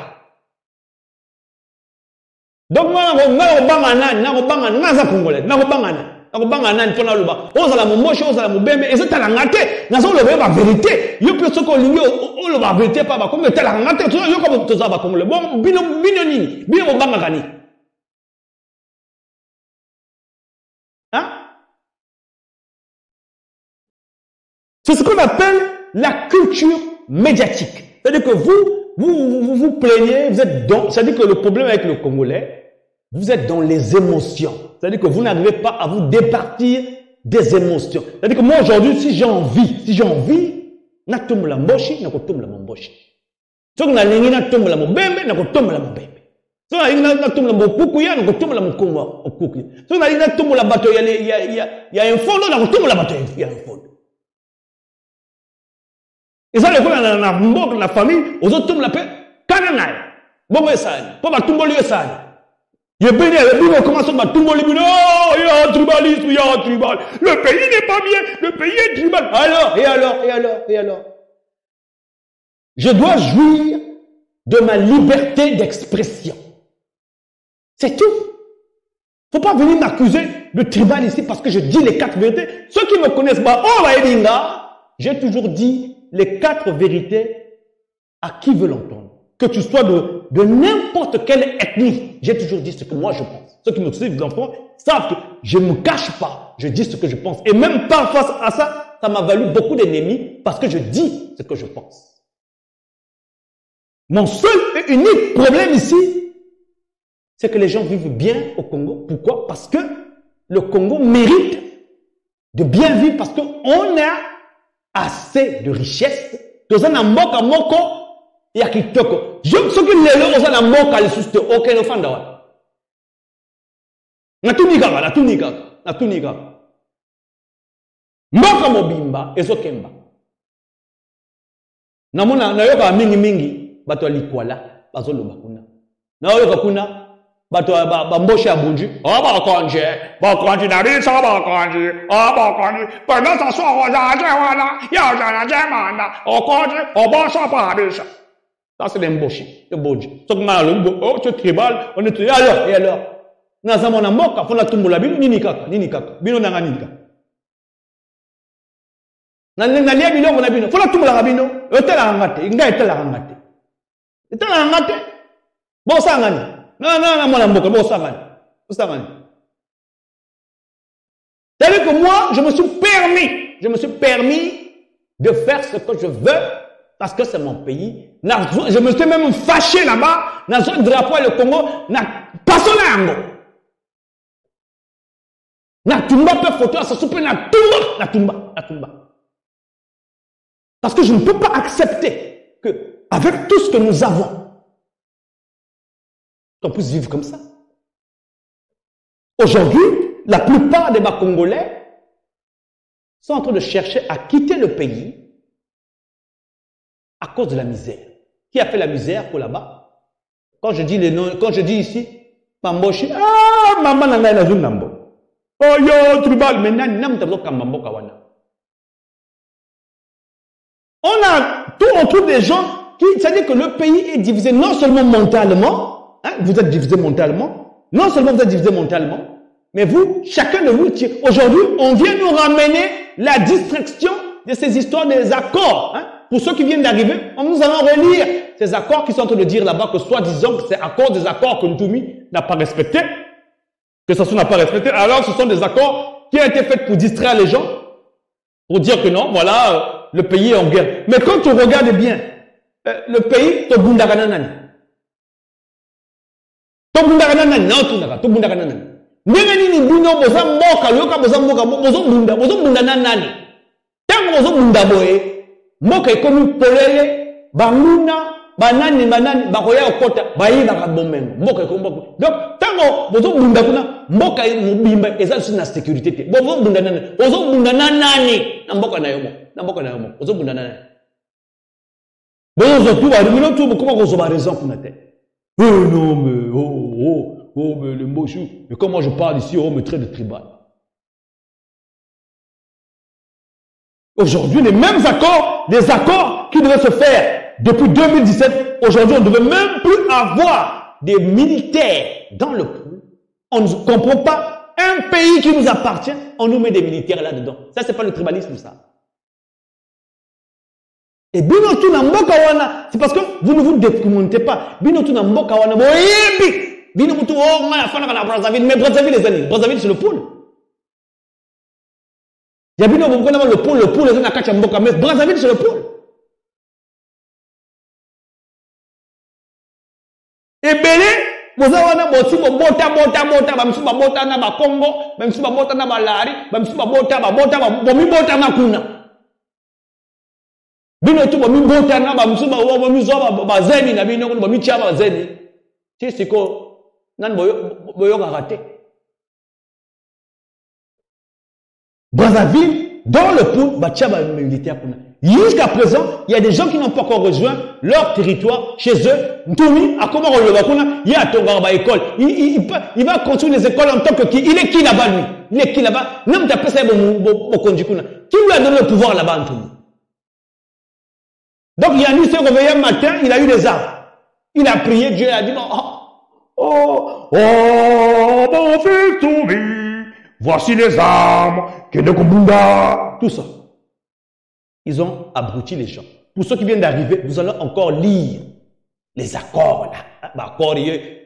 donc ngana bangana ngaza congolais na bangana nakobanga nani mpona loba ozala momoshi ozala mobembe ezotalanga te nazo loba ba vérité yo pe soko olingi oloba vérité pa bakongo etalanga te yo ko toza bakongole bon bino nini bino bobangaka nini hein? C'est ce qu'on appelle la culture médiatique. C'est-à-dire que vous plaignez, vous êtes dans, c'est-à-dire que le problème avec le Congolais, vous êtes dans les émotions. C'est-à-dire que vous n'arrivez pas à vous départir des émotions. C'est-à-dire que moi aujourd'hui, si j'ai envie, na tombe la mboshi, na kotombe la mboshi. Si on a lingi na tombe la mbembe, na kotombe la mbembe. Si on a lingi na tombe la mbokukuya, na kotombe la mbokukuya. Si on a lingi na tombe la bateau, il y a un fond, na kotombe la bateau, il y a un fond. Et ça, la famille, aux autres tombent la paix, cananaï. Bon, ça, pas ma tombe lieu ça. Il y a béni, il commence à tomber les bino, il y a un tribalisme, il y a un tribal. Le pays n'est pas bien, le pays est tribal. Alors. Je dois jouir de ma liberté d'expression. C'est tout. Faut pas venir m'accuser de tribal ici parce que je dis les 4 vérités. Ceux qui me connaissent pas, j'ai toujours dit les 4 vérités à qui veut l'entendre. Que tu sois de n'importe quelle ethnie. J'ai toujours dit ce que moi je pense. Ceux qui me suivent d'enfants savent que je ne me cache pas. Je dis ce que je pense. Et même pas face à ça, ça m'a valu beaucoup d'ennemis parce que je dis ce que je pense. Mon seul et unique problème ici, c'est que les gens vivent bien au Congo. Pourquoi? Parce que le Congo mérite de bien vivre parce qu'on a assez de richesse. Toza na mboka moko ya kitoko. Soki lelo oza na mboka lisusu aucun ofanda wa. Natunika. Mboka mobimba ezokemba. Namona nayoka mingi bato likwala bazoloba kuna. Nayoka kuna bato bamboshe ya bunju bakonji na bisa bakonji pendant ce soir voilà okonji pa bisa. Ça c'est l'embauché, le bonji. Ce que oh tu tribal on est alors naza mona moka fona tumula bino nini kaka bino nanga nini kaka na lia bino na bino fona tumula bino etela ngate nga etela ngate bo sangani non, mon amour, bon, ça va. C'est-à-dire que moi, je me suis permis de faire ce que je veux parce que c'est mon pays. Je me suis même fâché là-bas, dans un drapeau le Congo, pas son langue. Na tumba peut photo, ça soupe na tumba. Parce que je ne peux pas accepter que, avec tout ce que nous avons, qu'on puisse vivre comme ça. Aujourd'hui, la plupart des Congolais sont en train de chercher à quitter le pays à cause de la misère. Qui a fait la misère pour là-bas? Quand je dis ici, Mamboshi, maman n'a pas de nambo. Oh yo, tribal, mais n'a pas de kawana. On a tout autour des gens qui, c'est-à-dire que le pays est divisé non seulement mentalement, vous êtes divisé mentalement. Non seulement vous êtes divisé mentalement, mais vous, chacun de vous, aujourd'hui, on vient nous ramener la distraction de ces histoires des accords. Pour ceux qui viennent d'arriver, nous allons relire ces accords qui sont en train de dire là-bas que soi-disant que c'est des accords que Ntoumi n'a pas respectés, que Sassou n'a pas respecté. Alors ce sont des accords qui ont été faits pour distraire les gens, pour dire que non, voilà, le pays est en guerre. Mais quand tu regardes bien, le pays, Tobundagananani. Ndenge nini bino boza mboka loka boza mboka bozo bunda nani tango bozo bunda boye mboka ekomi polele banguna banani bakoya okota bayiba bomengo mboka ekomi donc tango bozo bunda kuna mboka mobimba eza na sécurité te bozo bunda nani na mboka na yomo bozo bunda nani bozo tu ba bino tu comment bozo ba raison kuna te. Oh non, mais mais le mot chou. Mais comment je parle ici, me traite de tribal. Aujourd'hui, les mêmes accords, des accords qui devaient se faire depuis 2017, aujourd'hui, on ne devait même plus avoir des militaires dans le pool. On ne comprend pas un pays qui nous appartient, on nous met des militaires là-dedans. Ça, c'est pas le tribalisme, ça. Et bino tu na mboka wana, c'est parce que vous ne vous documentez pas. Bino tu na mboka wana, boyebi. Bino mutu oh ma fana kana Brazzaville, mais Brazzaville les amis, Brazzaville c'est le pôle. Ya bino vous connaissez le pôle les na kacha mboka, mais Brazzaville c'est le pôle. Et belé, vous avez aussi bota, bamsuba bota na ba Congo, bamsuba bota na ba Lari, bamsuba bota na kuna. Bino tu bomi bota na ba msuba wa bomi zoba ba zeni na bino ko bomi chaba ba zeni. Ti siko nan boyo raté. Brazzaville dans le pôle ba chaba militaire kuna. Jusqu'à présent, il y a des gens qui n'ont pas encore rejoint leur territoire chez eux. Ntoumi a comment on le voit kuna, il y a ton ba école. Il va construire les écoles en tant que qui, il est qui là-bas lui. Il est qui là-bas? Même d'après ça bon conduit kuna. Qui lui a donné le pouvoir là-bas Ntoumi? Donc Yannis s'est réveillé un matin, il a eu des armes. Il a prié, Dieu a dit, mon fils Toumi, voici les armes, Kenekombunda, tout ça. Ils ont abruti les gens. Pour ceux qui viennent d'arriver, vous allez encore lire les accords là. Accords,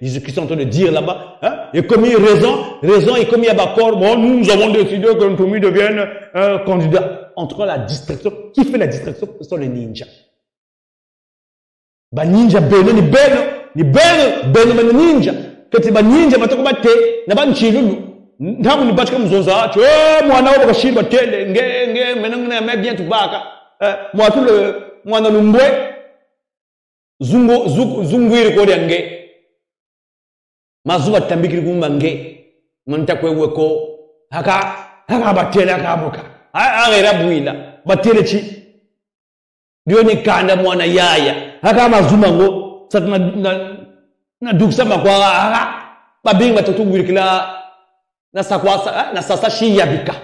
Jésus-Christ est en train de dire là-bas. Hein? Et comme il raison, et comme il y a accord, bon, nous avons décidé que Toumi devienne un candidat. Entre la distraction, qui fait la distraction? Ce sont les ninjas. Ba ninja beno ni ninja kati ba ninja batoko bate na ba nchilulu ndamu ni batika mzonza acho mwana wo bakashimba tele nge menangna me bien tubaka mwatu le mwana lumbwe zungwiri ko nge mazuba tambikiri kumba nge manta kwewe ko haka batele akabuka agera buila batele chi Diyo ni kanda mwana yaya. Haka mazuma ngo. Sata na duksa makwa. Babing batotu wirikila. Na sakwasa. Na sasa shi yabika.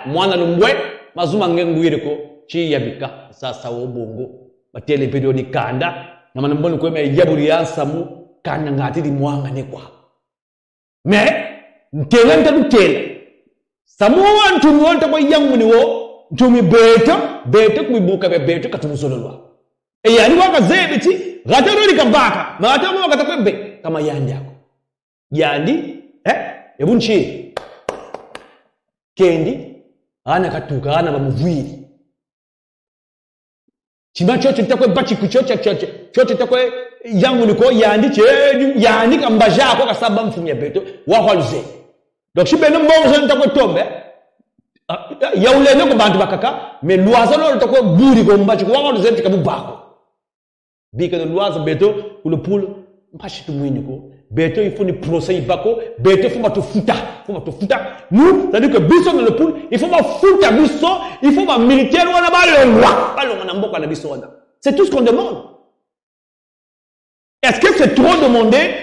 Mwana lumbwe. Mazuma ngengu wiriko. Shi yabika. Sasa wobongo. Batele pedio ni kanda. Na manamboni kweme yaburi yansamu. Kanda ngati di mwanga nekwa. Me. Ntele ntele. Samuwa ntumuwanta kwa yangu ni wo. Ntumi beto kuibuka beto katumusololwa. E yani waka zebiti, gatero ni kabaka, magatero waka takwebe, kama yandi yako. Yandi, ebunchi. Kendi, ana katuka, ana bamuvwiri. Chima chocho takwe bachi chocho takwe yangu niko yandi kambaja kwa kasaba mfumia beto, wakwa luze. Donc shibene mbongo takwe tombe, yaule ne ko bantu bakaka mais loisa lo to ko buri ko mbachi ko wango zenti ka bubako bika no loisa beto ko le poule mbachi to mwini ko beto il faut ni procès il bako beto faut to futa nous c'est à dire que biso dans le poule il faut pas futa biso il faut pas militaire wana balongwa na mboka na biso wana c'est tout ce qu'on demande. Est-ce que c'est trop demandé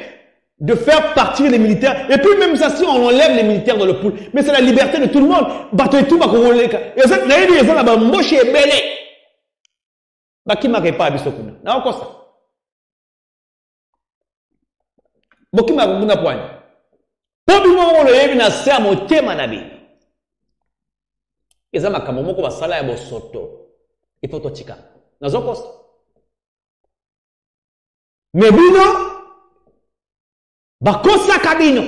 de faire partir les militaires? Et puis même ça, si on enlève les militaires dans le pool, mais c'est la liberté de tout le monde. Bato et tout, va qu'on les cas. Et ça, n'a dit, ça, là-bas, moche et belé. Bah, qui m'arrête pas à Bissokuna? N'a encore ça. Bon, qui m'arrête pas point. Pour le moment, on a eu un serme au thème à Nabi. Et ça, ma camomo, qu'on va saler à Bosoto. Il faut tout chica. N'a encore ça. Mais bino, bakosa kabino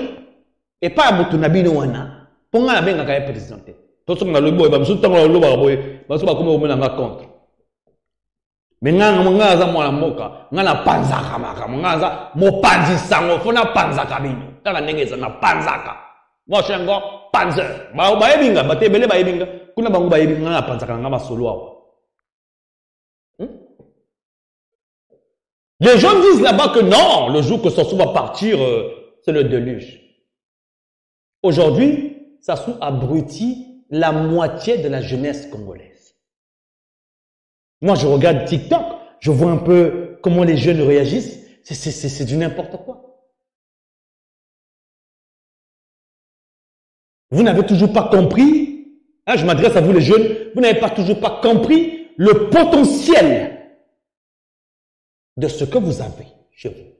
et pas mutu na bino wana ponga na benga ka présidente to so na lobo ba msuta ngalo lobo boy ba so ba kuma omena nga contre mais nga za mwana moka nga na panzaka maka nga za mo panzi sango fona panzaka bino kala nengeza na panzaka mo shengo panzer ba ebinga batebele ba ebinga kuna bangu ba ebinga na panzaka nga masolo awa. Les gens disent là-bas que non, le jour que Sassou va partir, c'est le déluge. Aujourd'hui, Sassou abrutit la moitié de la jeunesse congolaise. Moi, je regarde TikTok, je vois un peu comment les jeunes réagissent. C'est du n'importe quoi. Vous n'avez toujours pas compris, hein, je m'adresse à vous les jeunes, vous n'avez pas toujours pas compris le potentiel de ce que vous avez chez vous.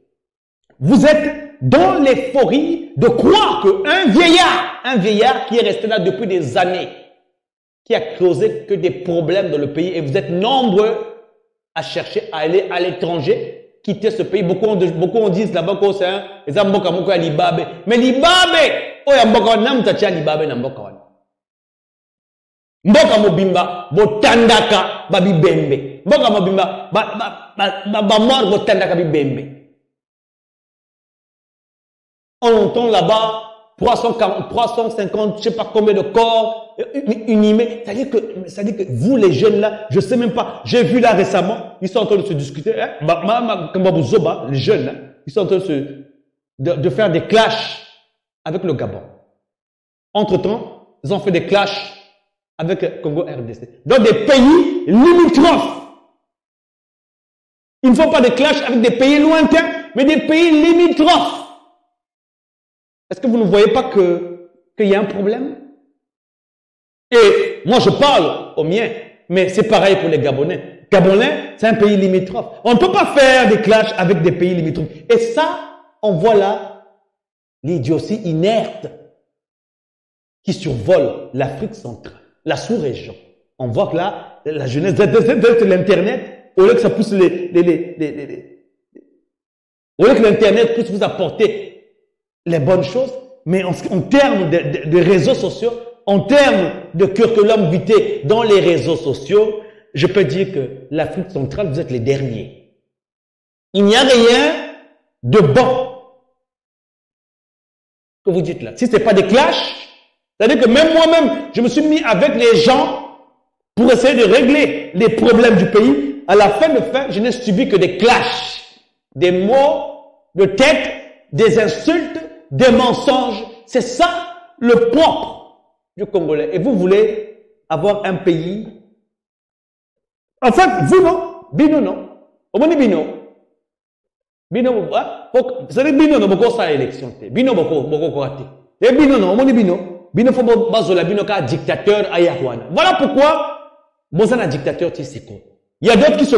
Vous êtes dans l'euphorie de croire qu'un vieillard qui est resté là depuis des années, qui a causé que des problèmes dans le pays, et vous êtes nombreux à chercher à aller à l'étranger, quitter ce pays. Beaucoup on dit là-bas que c'est un exemple à Libabe. Mais Libabe, oh ya mboka nam tacha Libabe na mboka wana. Mboka mobimba botandaka babibembe. Mboka mobimba ba mort botandaka bibembe. On entend là-bas 340, 350, je sais pas combien de corps inhumés. C'est-à-dire que vous les jeunes là, je sais même pas. J'ai vu là récemment, ils sont en train de se discuter. Les jeunes là, ils sont en train de faire des clashs avec le Gabon. Entre-temps, ils ont fait des clashs avec le Congo RDC. Dans des pays limitrophes. Ils ne font pas des clashs avec des pays lointains, mais des pays limitrophes. Est-ce que vous ne voyez pas qu'il y a un problème? Et moi je parle aux miens, mais c'est pareil pour les Gabonais. Gabonais, c'est un pays limitrophe. On ne peut pas faire des clashs avec des pays limitrophes. Et ça, on voit là l'idiotie inerte qui survole l'Afrique centrale, la sous-région. On voit que là, la jeunesse de l'Internet, au lieu que ça pousse au lieu que l'Internet puisse vous apporter les bonnes choses, mais en termes de réseaux sociaux, en termes de curriculum vitae dans les réseaux sociaux, je peux dire que l'Afrique centrale, vous êtes les derniers. Il n'y a rien de bon que vous dites là. Si ce n'est pas des clashs, c'est-à-dire que même moi-même, je me suis mis avec les gens pour essayer de régler les problèmes du pays. À la fin de fin, je n'ai subi que des clashs, des mots de tête, des insultes, des mensonges. C'est ça le propre du Congolais. Et vous voulez avoir un pays. En fait, vous non. Bino non. Au moins Bino. Bino, c'est-à-dire Bino non, beaucoup ça élection. Bino beaucoup raté. Et Bino non, au moins Bino. Bino faut bazola Bino ka dictateur ayahuana. Voilà pourquoi Bozana dictateur Tseko. Il y a d'autres qui se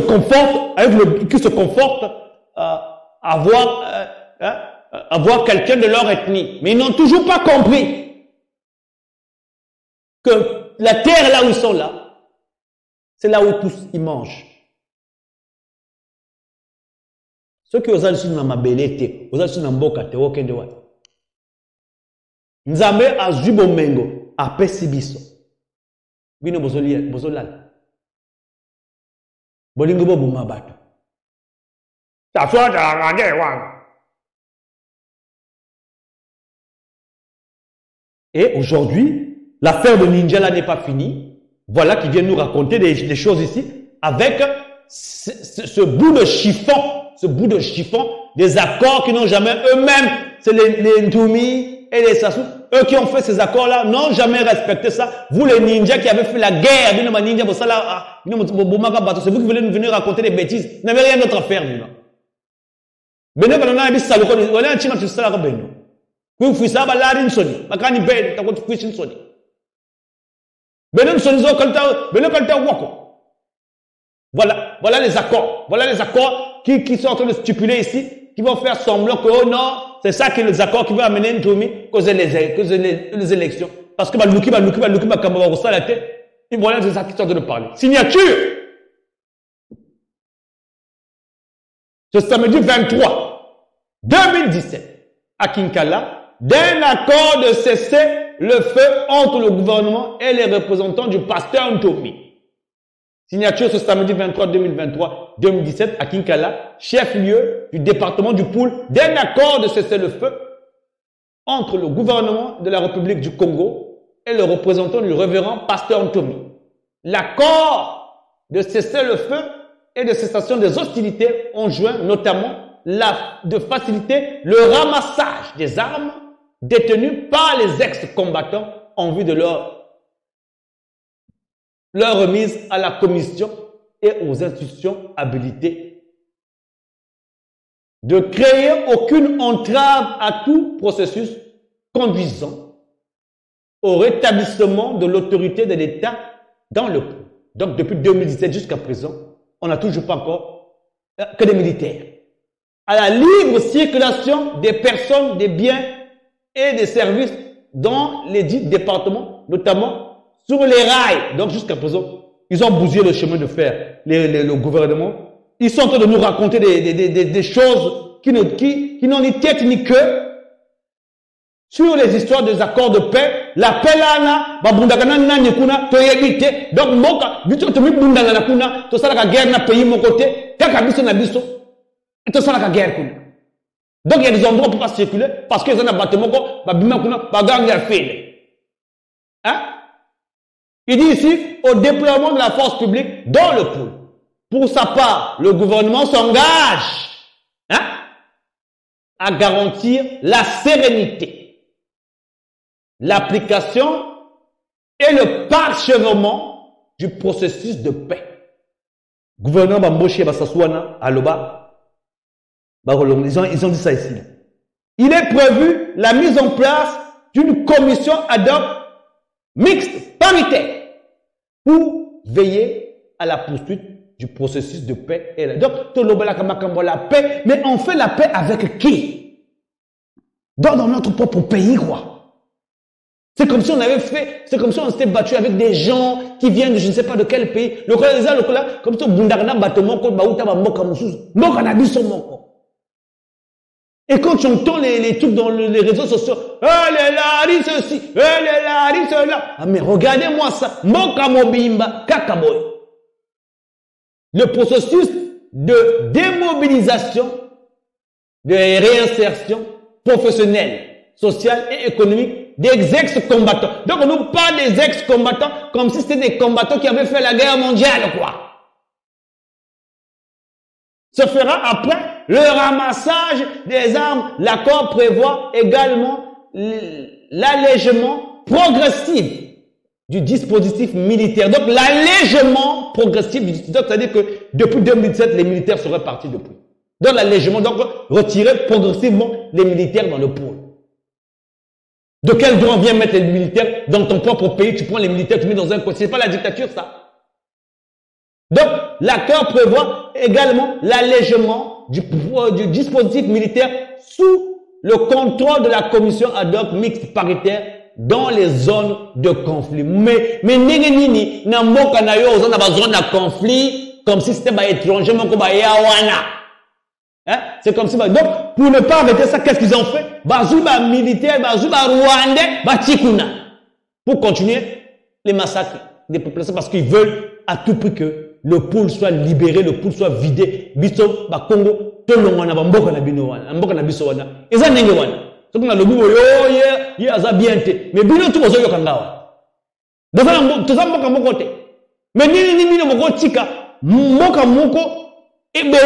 confortent à avoir quelqu'un de leur ethnie. Mais ils n'ont toujours pas compris que la terre là où ils sont là, c'est là où tous ils mangent. Ceux qui osent sur ma belete, osent sur mboka te okende wa. Nzambe azubo mengo apesi biso. Bino bozolala. Bolingo bo buma bato. Ta foi ta ngade wa. Et aujourd'hui, l'affaire de Ninjala n'est pas finie. Voilà qui vient nous raconter des choses ici avec ce bout de chiffon, des accords qui n'ont jamais eux-mêmes, c'est les Ntoumi et les Sassou, eux qui ont fait ces accords-là, n'ont jamais respecté ça. Vous les ninjas qui avez fait la guerre, c'est vous qui voulez nous venir raconter des bêtises. Vous n'avez rien d'autre à faire, vous. Voilà les accords. Voilà les accords qui sont en train de stipuler ici, qui vont faire semblant que, oh non, c'est ça qui est les accords qui vont amener Ntoumi, causer les élections. Parce que, et voilà c'est ça qui sont en train de parler. Signature! Ce samedi 23, 2017, à Kinkala, d'un accord de cesser le feu entre le gouvernement et les représentants du pasteur Ntoumi. Signature ce samedi 23 2017 à Kinkala, chef-lieu du département du Poul, d'un accord de cessez-le-feu entre le gouvernement de la République du Congo et le représentant du révérend pasteur Ntoumi. L'accord de cessez-le-feu et de cessation des hostilités ont joint notamment de faciliter le ramassage des armes détenues par les ex-combattants en vue de leur remise à la commission et aux institutions habilitées, de créer aucune entrave à tout processus conduisant au rétablissement de l'autorité de l'État dans le pays. Donc depuis 2017 jusqu'à présent, on n'a toujours pas encore que des militaires. à la libre circulation des personnes, des biens et des services dans les dits départements, notamment sur les rails. Donc jusqu'à présent, ils ont bousillé le chemin de fer, le gouvernement. Ils sont en train de nous raconter des choses qui n'ont ni tête ni queue. Sur les histoires des accords de paix, la paix là, babundakana nani kuna, to yebite. Donc moka, biso to mi bundana kuna, to sala ka guerre na pays mon côté, kaka biso na biso, to sala ka guerre kuna. Donc il y a des endroits pour pas circuler parce qu'ils ont un bâtiment ko, babima kuna, baganga file. Hein? Il dit ici au déploiement de la force publique dans le pôle. Pour sa part, le gouvernement s'engage, hein, à garantir la sérénité, l'application et le parchèvement du processus de paix. Gouverneur Bamboshi Bassasouana, Aloba, ils ont dit ça ici. Il est prévu la mise en place d'une commission ad hoc mixte paritaire pour veiller à la poursuite du processus de paix. Donc, la paix, mais on fait la paix avec qui? Dans notre propre pays, quoi. C'est comme si on avait fait, c'est comme si on s'était battu avec des gens qui viennent de je ne sais pas de quel pays. Le comme si on bundarna bâtiment, et quand tu entends les trucs dans les réseaux sociaux, les laris ceci, les laris cela. Ah, mais regardez-moi ça. Moka mobimba, kakaboy. Le processus de démobilisation, de réinsertion professionnelle, sociale et économique des ex-combattants. Donc on nous parle des ex-combattants comme si c'était des combattants qui avaient fait la guerre mondiale, quoi. Se fera après le ramassage des armes. L'accord prévoit également l'allègement progressif du dispositif militaire. Donc l'allègement progressif du dispositif, c'est-à-dire que depuis 2017, les militaires seraient partis depuis. Donc l'allègement, donc retirer progressivement les militaires dans le pôle. De quel droit on vient mettre les militaires dans ton propre pays? Tu prends les militaires, tu mets dans un côté. C'est pas la dictature, ça. Donc, l'accord prévoit également l'allègement du dispositif militaire sous le contrôle de la commission ad hoc mixte paritaire dans les zones de conflit. Mais nini, na mboka na yo, on a besoin d'un conflit, comme si c'était étranger, mon combat yawana. Hein? C'est comme si, donc, pour ne pas arrêter ça, qu'est-ce qu'ils ont fait? Bazouba militaire, bazouba rwandais, batikuna. Pour continuer les massacres des populations parce qu'ils veulent à tout prix que le pôle soit libéré, le pôle soit vidé. Biso, ba Congo, tout le monde a mboka na bino wana, mboka na biso wana. Eza nenge wana. C'est comme le bout, ye aza bien te. Mais bino tout bozo yokangawa. Devant mboka mboka te. Mais ni moko tika, mboka moko, ebe,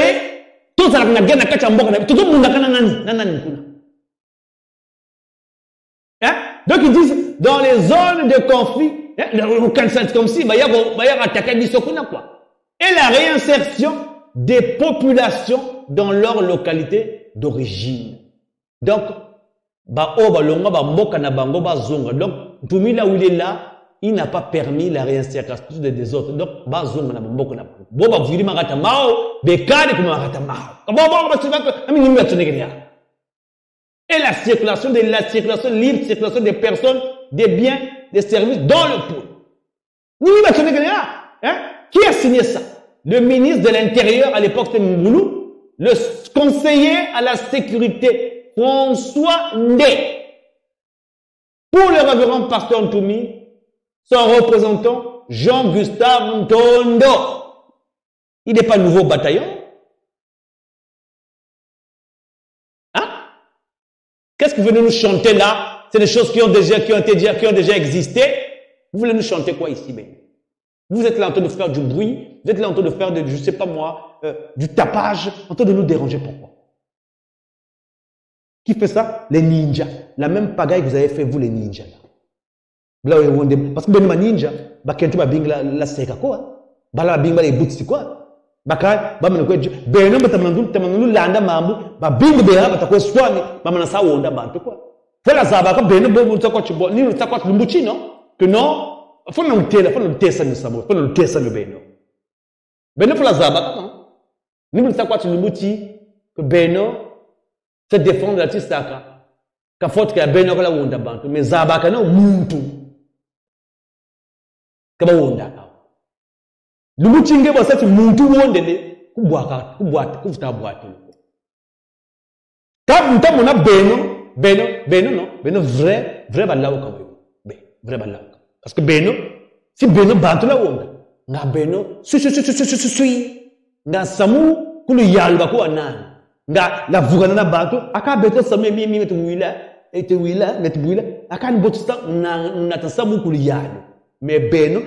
tout ça na gena kacha mboka na tout monde kana nani kuna. Hein? Donc ils disent dans les zones de conflit, c'est comme si il y a attaqué bisokuna quoi. Et la réinsertion des populations dans leur localité d'origine. Donc donc pour lui là où il est là, il n'a pas permis la réinsertion des autres. Donc et la circulation libre circulation des personnes, des biens, des services dans le pôle. Hein? Qui a signé ça? Le ministre de l'Intérieur à l'époque c'était Mouloulou, le conseiller à la sécurité François Ndé. Pour le révérend pasteur Ntoumi, son représentant Jean-Gustave Ntondo. Il n'est pas nouveau bataillon. Hein? Qu'est-ce que vous venez nous chanter là? C'est des choses qui ont déjà existé. Vous voulez nous chanter quoi ici, ben? Vous êtes là en train de faire du bruit, vous êtes là en train de faire je sais pas moi, du tapage, en train de nous déranger. Pourquoi? Qui fait ça? Les ninjas. La même pagaille que vous avez fait, vous les ninjas. Là, parce que les ninjas, kentu ba bing la seka quoi? Bala bing ba les boots quoi? Baka ba mena ko beno tamangulu landa mambu ba bing be ha batakwe swami ba mana sa wonda bantu quoi. Fela zaba ka beno bo tsakwa chibo ni tsakwa lumbuchi no? Que non? Faut nous tester nous savons, faut nous tester le beno. Beno fela zaba non? Ni tsakwa lumbuchi que Beno se défend de la tistaka. Ka faute que Beno la wunda bantu. Mais Zabaka no muntu. Kaba wunda. Lumuchinge basati muntu wondele kubwaka kufuta bwatu. Tab ntamona Beno vrai balawo ka vrai balawo. Parce que Beno si Beno bantu la wunda. Nga Beno sui nga samu kulu yalba ko anan nga la vugana na bantu aka beto samu mi metu wila metu wila aka ni botusta na tasamu kulu yalu mais Beno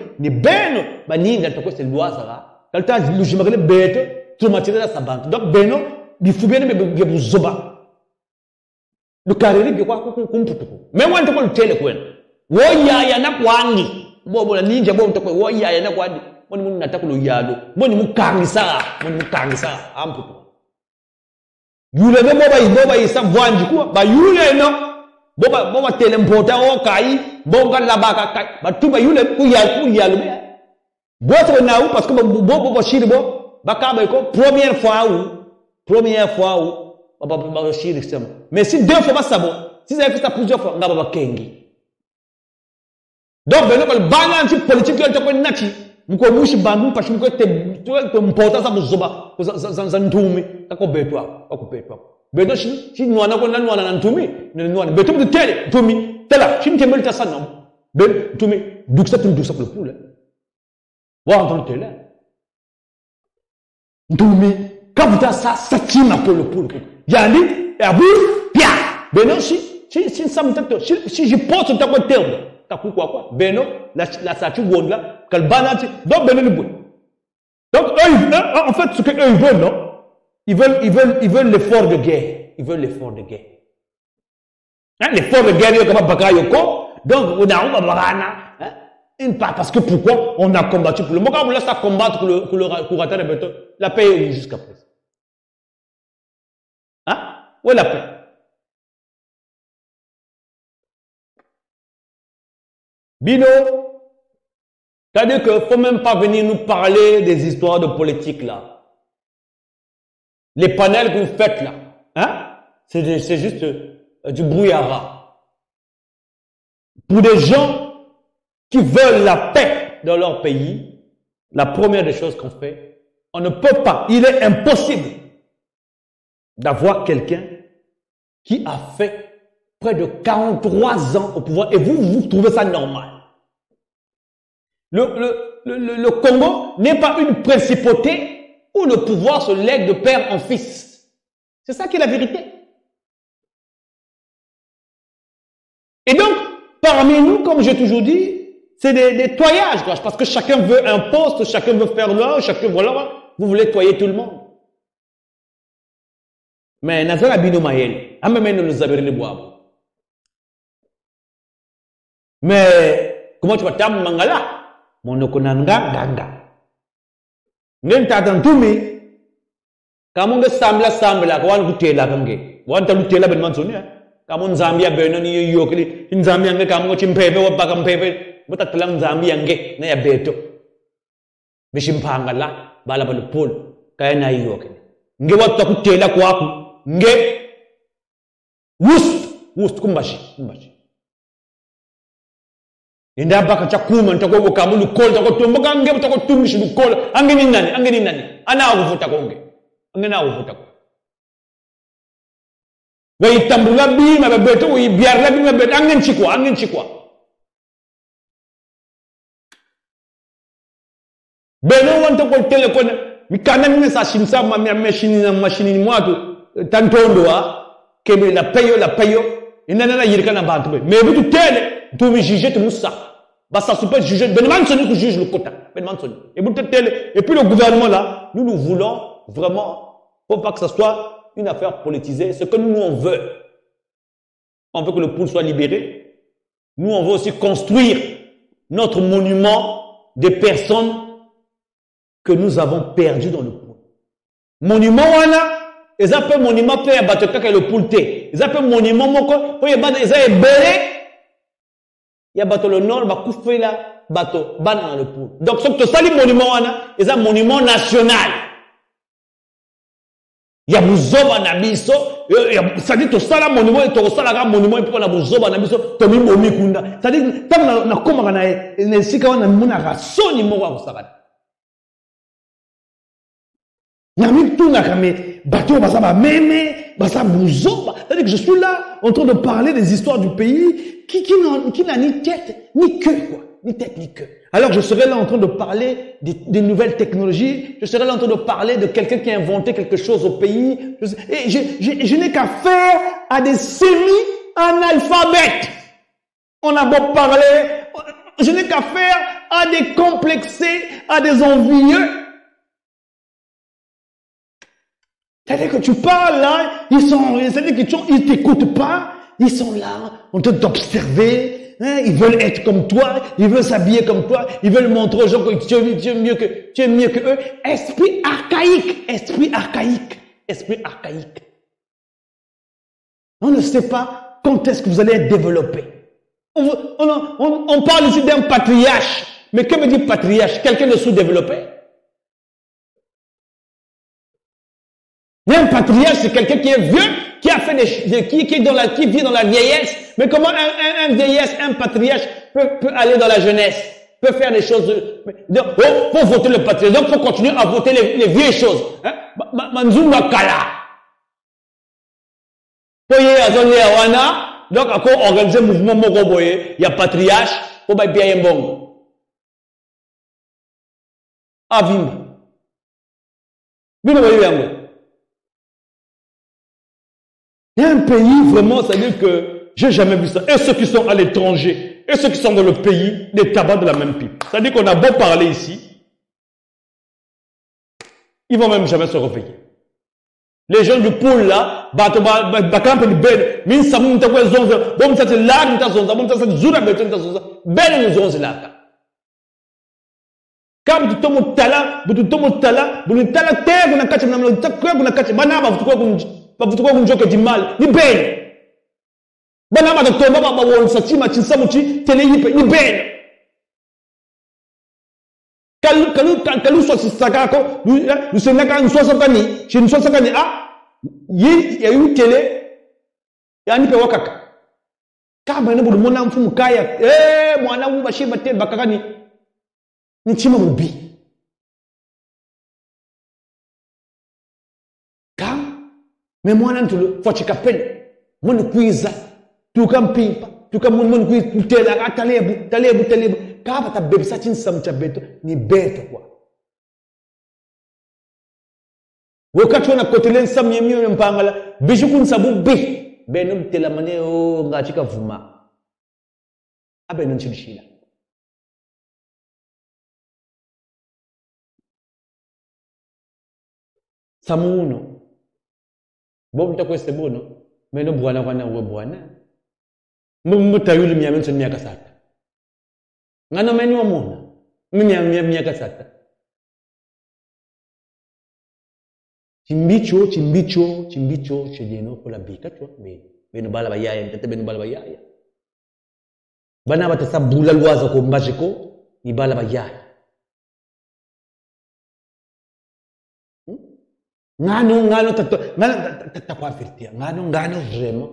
baninga to ko se loisara kalta lujima kale beto traumatisé la sabantu donc Beno bi fubene be buzoba le carré bi kwa kumputuko mais wante ko tele ko en wo ya na kwani bobo la ninja bobo to ko wo ya na kwani moni mun nataka lo yalo moni mukangisa amputo yule ne boba isa vanji kuwa ba yule no boba telempota o kai bonga labaka kai batuba yule ku yalo be boto na u parce que bobo shiribo bakaba ko première fois ou baba shiri sema mais si deux fois basabo si ça fait ça plusieurs fois ngaba kengi donc beno bal balance politique yo to ko nati mko mushi bandu pashi mko te mpota za muzoba za ntumi kako betwa beto shi nwana ko nwana na ntumi nwana beto de tele ntumi tela shi ntemel ta sanam ben ntumi duksa le pula wa entendre tele ntumi kabuta sa chima ko le pula yani abu pia beno shi samtato shi je porte ta ko terme quoi Beno la statue gondla kalbanati donc Beno le donc eux en fait ce que eux ils veulent non ils veulent l'effort de guerre hein l'effort de guerre comme bakayoko donc on a barana hein parce que pourquoi on a combattu pour le moment on laisse à combattre pour le courateur de béton la paix est jusqu'à présent hein où est la paix? Bino, c'est-à-dire qu'il ne faut même pas venir nous parler des histoires de politique là. Les panels que vous faites là, hein? C'est juste du brouillard. Pour des gens qui veulent la paix dans leur pays, la première des choses qu'on fait, on ne peut pas, il est impossible d'avoir quelqu'un qui a fait près de 43 ans au pouvoir et vous trouvez ça normal. Le Congo n'est pas une principauté où le pouvoir se lègue de père en fils. C'est ça qui est la vérité. Et donc, parmi nous, comme j'ai toujours dit, c'est des toyages, quoi, parce que chacun veut un poste, chacun veut faire l'un, chacun voilà, vous voulez toyer tout le monde. Mais Nazara Bino Mayel, Amemeno nous avait les bois. Mais comment tu vas t'amener mangala? Mon okonanga ganga. Nen tatan tumi. Kamunga sambla kawan kutela kange. Wan talu tela ben mansoni. Kamun Zambia beno ni yokli. In Zambia nge kamunga chimpepe wabaka mpepe. Buta telang Zambia nge na ya beto. Bishimpangala bala balu pol kaya na yokli. Nge watu kutela kwaku. Nge wust kumbashi. Inda baka chakuma ntako bokamu lukol tako tumboka nge tako tumishi lukol angeni nani ana akuvuta konge angena akuvuta ko wa tambula bima babeto wi biarla bima bet angen chikwa beno wonto ko telefone mikana ni sa shimsa ma machine mwatu tantondo kebe la payo inana na yirkana bantu mais bitu tele tu me juger tout ça bah ça se peut juger ben Mansoni qui juge le quota ben Mansoni et puis le gouvernement là nous voulons vraiment faut pas que ça soit une affaire politisée ce que nous on veut que le poule soit libéré nous on veut aussi construire notre monument des personnes que nous avons perdues dans le poule monument wana ils appellent monument pour abattre kaka le poule té ils appellent monument moko pour abattre ils ont belé. Il y a bateau le nord, bakoufé là, bateau, ban dans le poule. Donc, ce que ça, les monuments, c'est un monument national. ya buzoba na biso ça dit to sala monument to sala ka monument pour la buzoba na biso to mi bomi kunda ça dit tam na komaka na sika wana muna ka soni moko akusaka Nami tout n'a kamé bateau basaba meme basa buzoba ça dit que je suis là en train de parler des histoires du pays qui n'a ni tête ni queue quoi ni tête ni queue. Alors je serai là en train de parler des nouvelles technologies, je serai là en train de parler de quelqu'un qui a inventé quelque chose au pays. Et je n'ai qu'à faire à des semi-analphabètes. On a beau parler, je n'ai qu'à faire à des complexés, à des envieux. C'est-à-dire que tu parles là, c'est-à-dire qu'ils t'écoutent pas, ils sont là, en train d'observer. Hein, ils veulent être comme toi, ils veulent s'habiller comme toi, ils veulent montrer aux gens que tu es mieux que eux. Esprit archaïque, esprit archaïque, esprit archaïque. On ne sait pas quand est-ce que vous allez être développé. On parle ici d'un patriarche, mais que veut dire patriarche? Quelqu'un de sous-développé? Mais un patriarche, c'est quelqu'un qui est vieux, qui a fait qui vit dans la vieillesse. Mais comment un vieillesse, un patriarche peut aller dans la jeunesse, peut faire des choses. Donc, faut voter le patriarche. Donc, faut continuer à voter les vieilles choses. Hein? Manzumba kala. Poye azonye awana. Donc, à quoi organiser mouvement moko boye, il y a patriarche, faut ba bien yembong. Avim. Bino boye yango. Il y a un pays, vraiment, c'est-à-dire que j'ai jamais vu ça. Et ceux qui sont à l'étranger, et ceux qui sont dans le pays, les tabacs de la même pipe. C'est-à-dire qu'on a beau parler ici, ils vont même jamais se réveiller. Les gens du pôle là, quand bavutuko kunjoke di mal ni ben bana ma docteur baba ba won sa chima chinsamuchi tele yipe ni ben kalu so sisaka ko lu senaka nso sakani chin so sakani yi ya yu tele ya ni pe wakaka kama ne budu mona mfumu kaya mwana wu bashiba te bakakani ni chima mubi mais moi nan tu faut chikapeni mon kuiza tu kampimpa tu kam mon kuiza tela talebu kaba ta bebisa chin samcha beto ni beto kwa wakati wana kotelen sam yemi mpangala bijukun sabu bi benum tela mane o ngachika vuma abenun chilishila samuno Bob mtakwese bono meno bwana kwana uwe bwana mutayuli miamenso miaka sata ngano meni wa mona miaka sata chimbicho chejeno kola bika chwa beno bala bayaya mtete beno bala bayaya bana batasabula lwaza ko mbajiko ni bala bayaya ngano tatakwa firtia ngano vraiment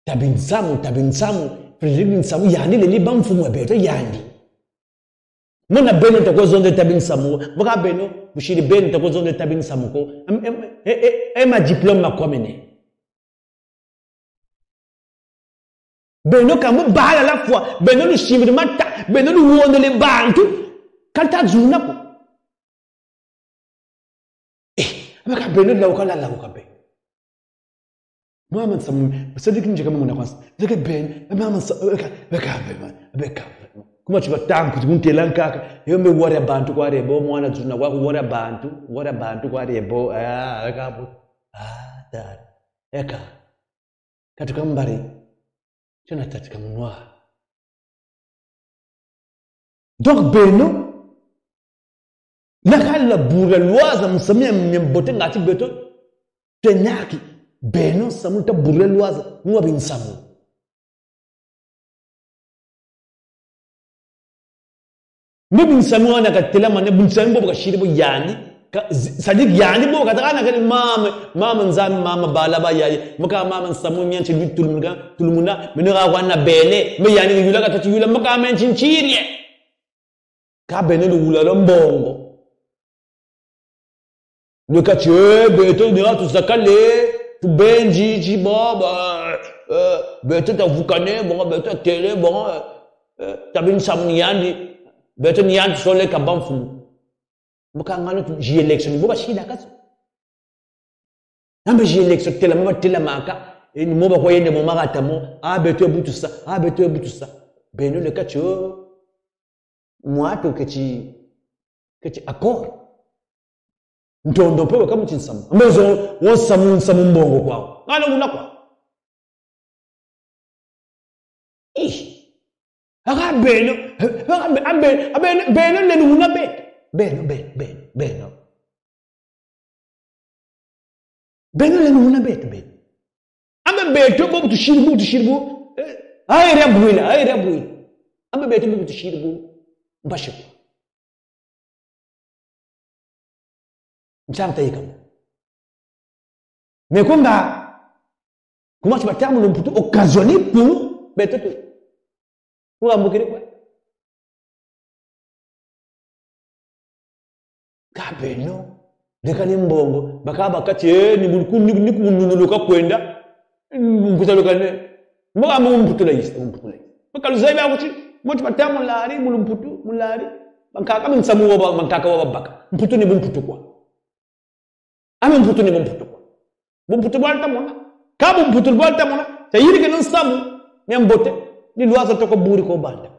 tabinsamu Frederick yani le bamfumu ebeto yani mona beno takwa zonde tabinsamu boka beno bushiri beno takwa zonde tabinsamu ko ma diplôme ma komene beno kamu bala la fois beno lu shimri mata beno lu wonde le bantu kanta zuna ko Maka beno la ukala la ukabe. Mama samu, sadi kinje kama mwana kwanza. Zeke ben, mama sa beka. Kuma chiba tanku kuntelan kaka. Yombe wore bantu kwa rebo mwana tuna kwa wore bantu kwa rebo. Ekapo. Dad. Eka. Katuka mbari. Tuna tatika mwa. Donc beno nakala bura lwaza msamia mbote ngati beto tenyaki beno samuta bura lwaza nuwa binsamu mbe binsamu wana katela mane binsamu boka shiribo yani Ça dit qu'il y a un niveau, maman nzam, maman balaba yaye, moka maman samu mianchi lui tout le monde, mais ne rawana bene, mais yani yula katatu yula moka menchin chirie. Ka bene le wula lombongo. Le katue, beto nira tout ça calé, tout benji, jiboba, beto ta vukane, bon, beto télé, bon, t'as une samniandi, beto niandi sole kabamfu. Mukangano j'ai élection boba shida kaso ambe j'ai élection tela maka et ni moba ko yende mo magata mo beto butu ça beno le kacho moi to que tu accord ntondo pe kama chinsama mezo wo samu mbongo kwao ngalo unakwa aga beno beno le nuna bet beno le nuna bet ambe beto bobu tushirbu ayira buila ambe beto bobu tushirbu mbashe mchanta yikam mais comment tu vas terminer le plutôt occasionné pour beto pour ambukire quoi kabeno lekani mbongo bakaba kati ni bulku ni kunuluka kwenda mkutalukane mwa mumputula yista bakaluzaye bakuti moti batamu lari mulumputu mulari bankaka msamu wa bankaka wa babaka mputu ni bumputu kwa mputu ni bumputu kwa bumputu bwalta mona ka bumputu bwalta mona tayiri kenan samu nyambote ni luwaza toko buri ko banda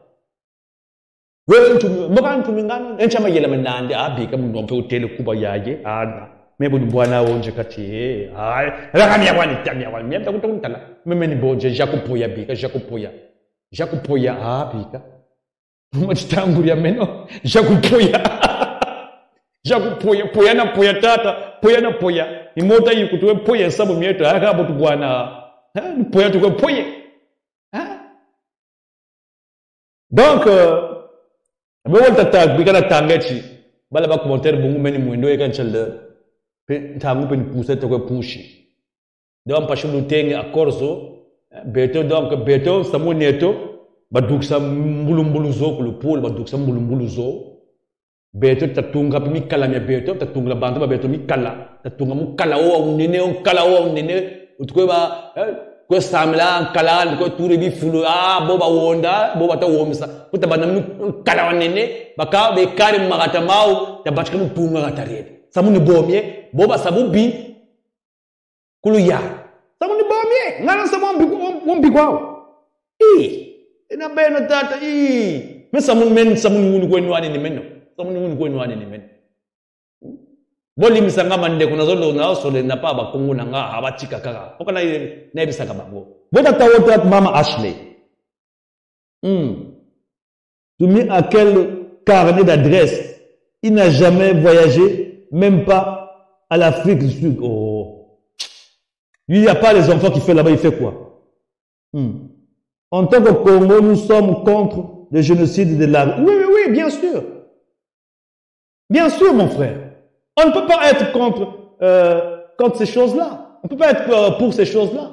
mbakantu mingano enchama yela menande abika mnompe utele kuba yaje ana mebo ni bwana wonje kati rakamia kwani miyamta kutokuntala meme ni bonje jakupoya bika jakupoya abika matitangulia meno jakupoya poya na poya tata poya imota yikutuwe poya sabu mieto akabo tu bwana ni poya tukwe poya donc mais tata bikana tangechi bala ba commentaire bungu meni mwendo e kan chalde pe tangu pe pousse te ko pushi donc pa shulu tenge akorzo beto donc beto samu neto baduk sam mbulu zo ko le pôle baduk sam mbulu zo beto tatunga pe mikala me beto tatunga bantu ba beto mikala tatunga mukala o nene utko ba ko samla kala ko turi bi fulu boba wonda boba ta womsa kutabana kala wanene baka be kare magata mau tabatka mutunga gatarede samuni bomye boba sabubi kuluya samuni bomye ngana samombi wombi kwao ina beno tata me samuni wunu ko nwani ni meno samuni wunu ko nwani ni meno boli misanga mande kuna zolo na sole na pa ba kongo na nga abatika kaka okana na bisaka bango bota tawota mama Ashley soumis à quel carnet d'adresse il n'a jamais voyagé même pas à l'Afrique du Sud. Il n'y a pas les enfants qui fait là-bas, il fait quoi? En tant que Congo, nous sommes contre le génocide de la... Oui, bien sûr. Bien sûr, mon frère. On ne peut pas être contre ces choses-là. On ne peut pas être pour ces choses-là.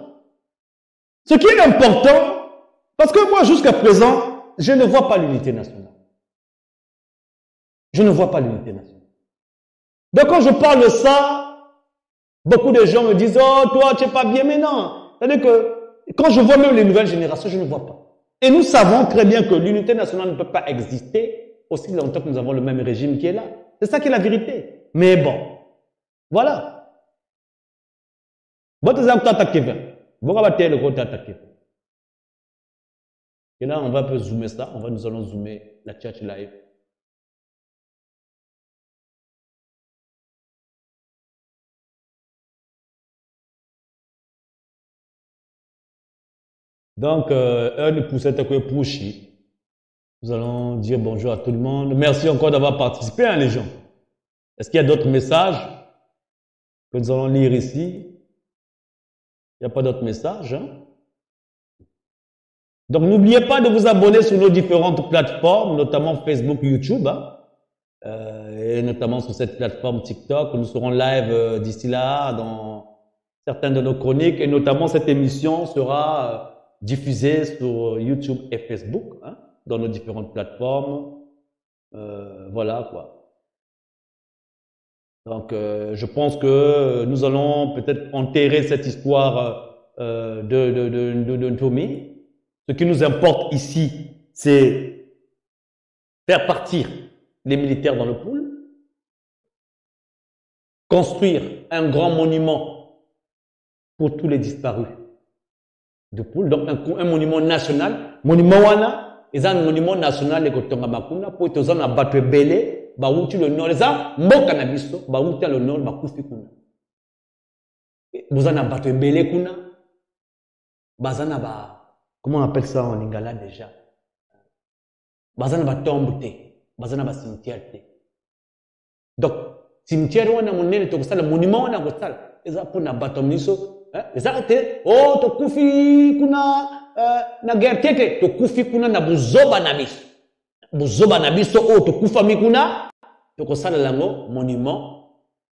Ce qui est important, parce que moi, jusqu'à présent, je ne vois pas l'unité nationale. Je ne vois pas l'unité nationale. Donc quand je parle de ça, beaucoup de gens me disent « Oh, toi, tu n'es pas bien. » Mais non. C'est-à-dire que quand je vois même les nouvelles générations, je ne vois pas. Et nous savons très bien que l'unité nationale ne peut pas exister aussi longtemps que nous avons le même régime qui est là. C'est ça qui est la vérité. Mais bon, voilà. Et là, on va un peu zoomer ça. Nous allons zoomer la church live. Donc, un poussette à quoi pushy. Nous allons dire bonjour à tout le monde. Merci encore d'avoir participé, hein, les gens. Est-ce qu'il y a d'autres messages que nous allons lire ici? Il n'y a pas d'autres messages, hein? Donc, n'oubliez pas de vous abonner sur nos différentes plateformes, notamment Facebook, YouTube, hein? et notamment sur cette plateforme TikTok. Nous serons live d'ici là dans certaines de nos chroniques, et notamment cette émission sera diffusée sur YouTube et Facebook, hein, dans nos différentes plateformes. Voilà quoi. Donc je pense que nous allons peut-être enterrer cette histoire de Ntomi. Ce qui nous importe ici, c'est faire partir les militaires dans le pool, construire un grand monument pour tous les disparus de pool, donc un monument national. Monument wana, c'est un monument national de Kotonga Makuna, pour que les gens battu belé, bauti le nord, les gens mboka na biso, bauti le nord, bakufi kuna. Vous en avez battu belé kuna, bazana ba. Comment on appelle ça en lingala déjà? Bazana ba tombe te, bazana ba cimetière te. Donc, cimetière wana monene to kusala, monument wana kusala, eza pour na batomiso, eza te, oh to kufi kuna na guerre tete, to kufi kuna na buzoba na biso. Buzoba na biso oh to kufa mi kuna, to kusala lango monument,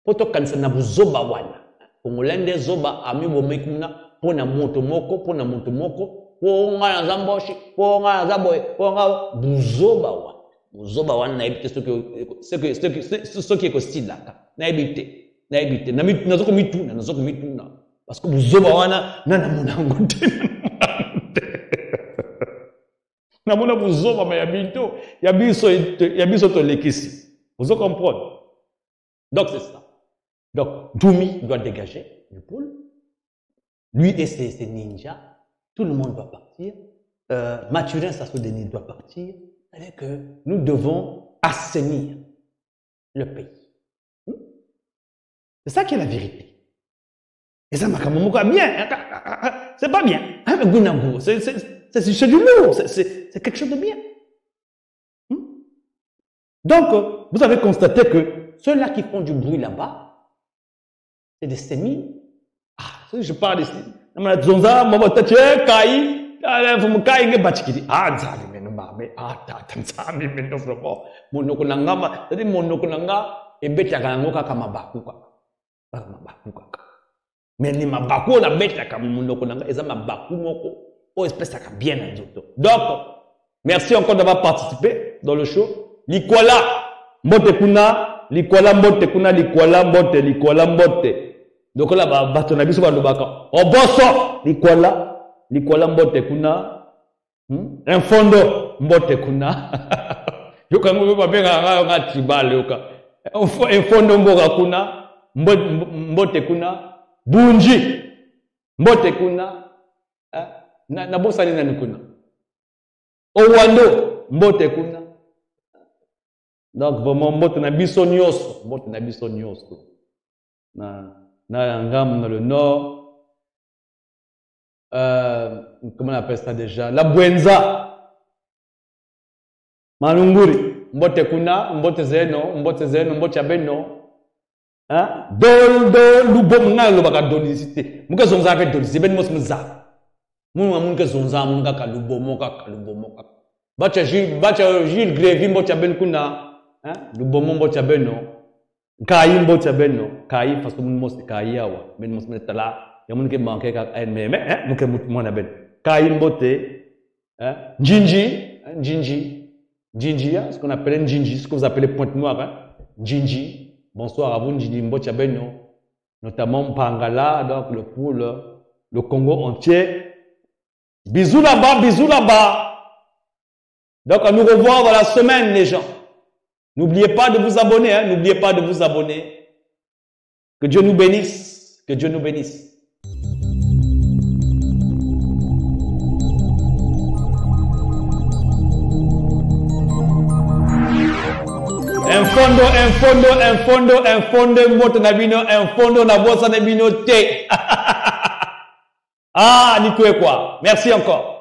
poto kanisa na buzoba wana. Kongolende zoba ami bomai kuna, pona moto moko, pona moto moko. Ponga na zamboshi, ponga na zaboy, ponga buzoba wana. Buzoba wana na ebite ce qui est hostile là. Na ebite. Nazoko mituna. Parce que buzoba wana na munango te. Na mona buzoba ma yabito, yabiso to lekisi. Vous comprenez? Donc c'est ça. Donc Ntomi doit dégager du pool. Lui et ses ninjas. Tout le monde doit partir. Mathurin Sassou-Denis doit partir. C'est-à-dire que nous devons assainir le pays. C'est ça qui est la vérité. Et ça m'a quand même bien. C'est pas bien. C'est du lourd. C'est quelque chose de bien. Donc, vous avez constaté que ceux-là qui font du bruit là-bas, c'est des sémines. Ah, je parle ici. Zonza, mama tache, kai, kai nge bachikiri. Nzali meno mame, tata nzali meno vraiment. Monoko nangama, c'est-à-dire monoko nanga, ebeta kango kaka mabaku kaka. Mabaku kaka. Mais ni mabaku na beta kaka monoko nanga, eza mabaku moko, o espèce kaka bien na nzoto. Donc, merci encore d'avoir participé dans le show. Likwala, mbote kuna, likwala mbote kuna, likwala mbote. Donc là, bato na biso ba lobaka. Oboso, likwala mbote kuna. Un fondo mbote kuna. Yoka ngo ba benga nga tribal yoka. Un fondo mboka kuna, mbote kuna. Bunji mbote kuna. Na bosa ni nani kuna. Owando mbote kuna. Donc vraiment mbote na biso nyonso. Na Ngam dans le nord, comment on appelle ça déjà? La Buenza, Malunguri, Mbote Kuna, Mbote Zeno, Mbote Abeno, hein? Do Lubom Nalo Bakadonicité, Muka Zonza fait Donicité, Ben Mosmza, Munga Zonza, Munga Kalubomoka. Bacha Gilles Grévy, Mbote Aben Kuna, hein? Lubomo Mbote Abeno. Kai mbote beno, kai parce que mon mot c'est kai yawa, ben mos metala, ya mon ke manquer ka en meme, hein, mon ke mona ben. Kai mbote, hein, Njinji, ce qu'on appelle Njinji, ce que vous appelez Pointe Noire, hein, Njinji. Bonsoir à vous Njinji mbote beno, notamment Pangala, donc le Congo entier. Bisous là-bas. Donc à nous revoir dans la semaine les gens. N'oubliez pas de vous abonner, hein. N'oubliez pas de vous abonner. Que Dieu nous bénisse. Un fondo, moto nabino, un fondo na bossa nabino te. Ni quoi. Merci encore.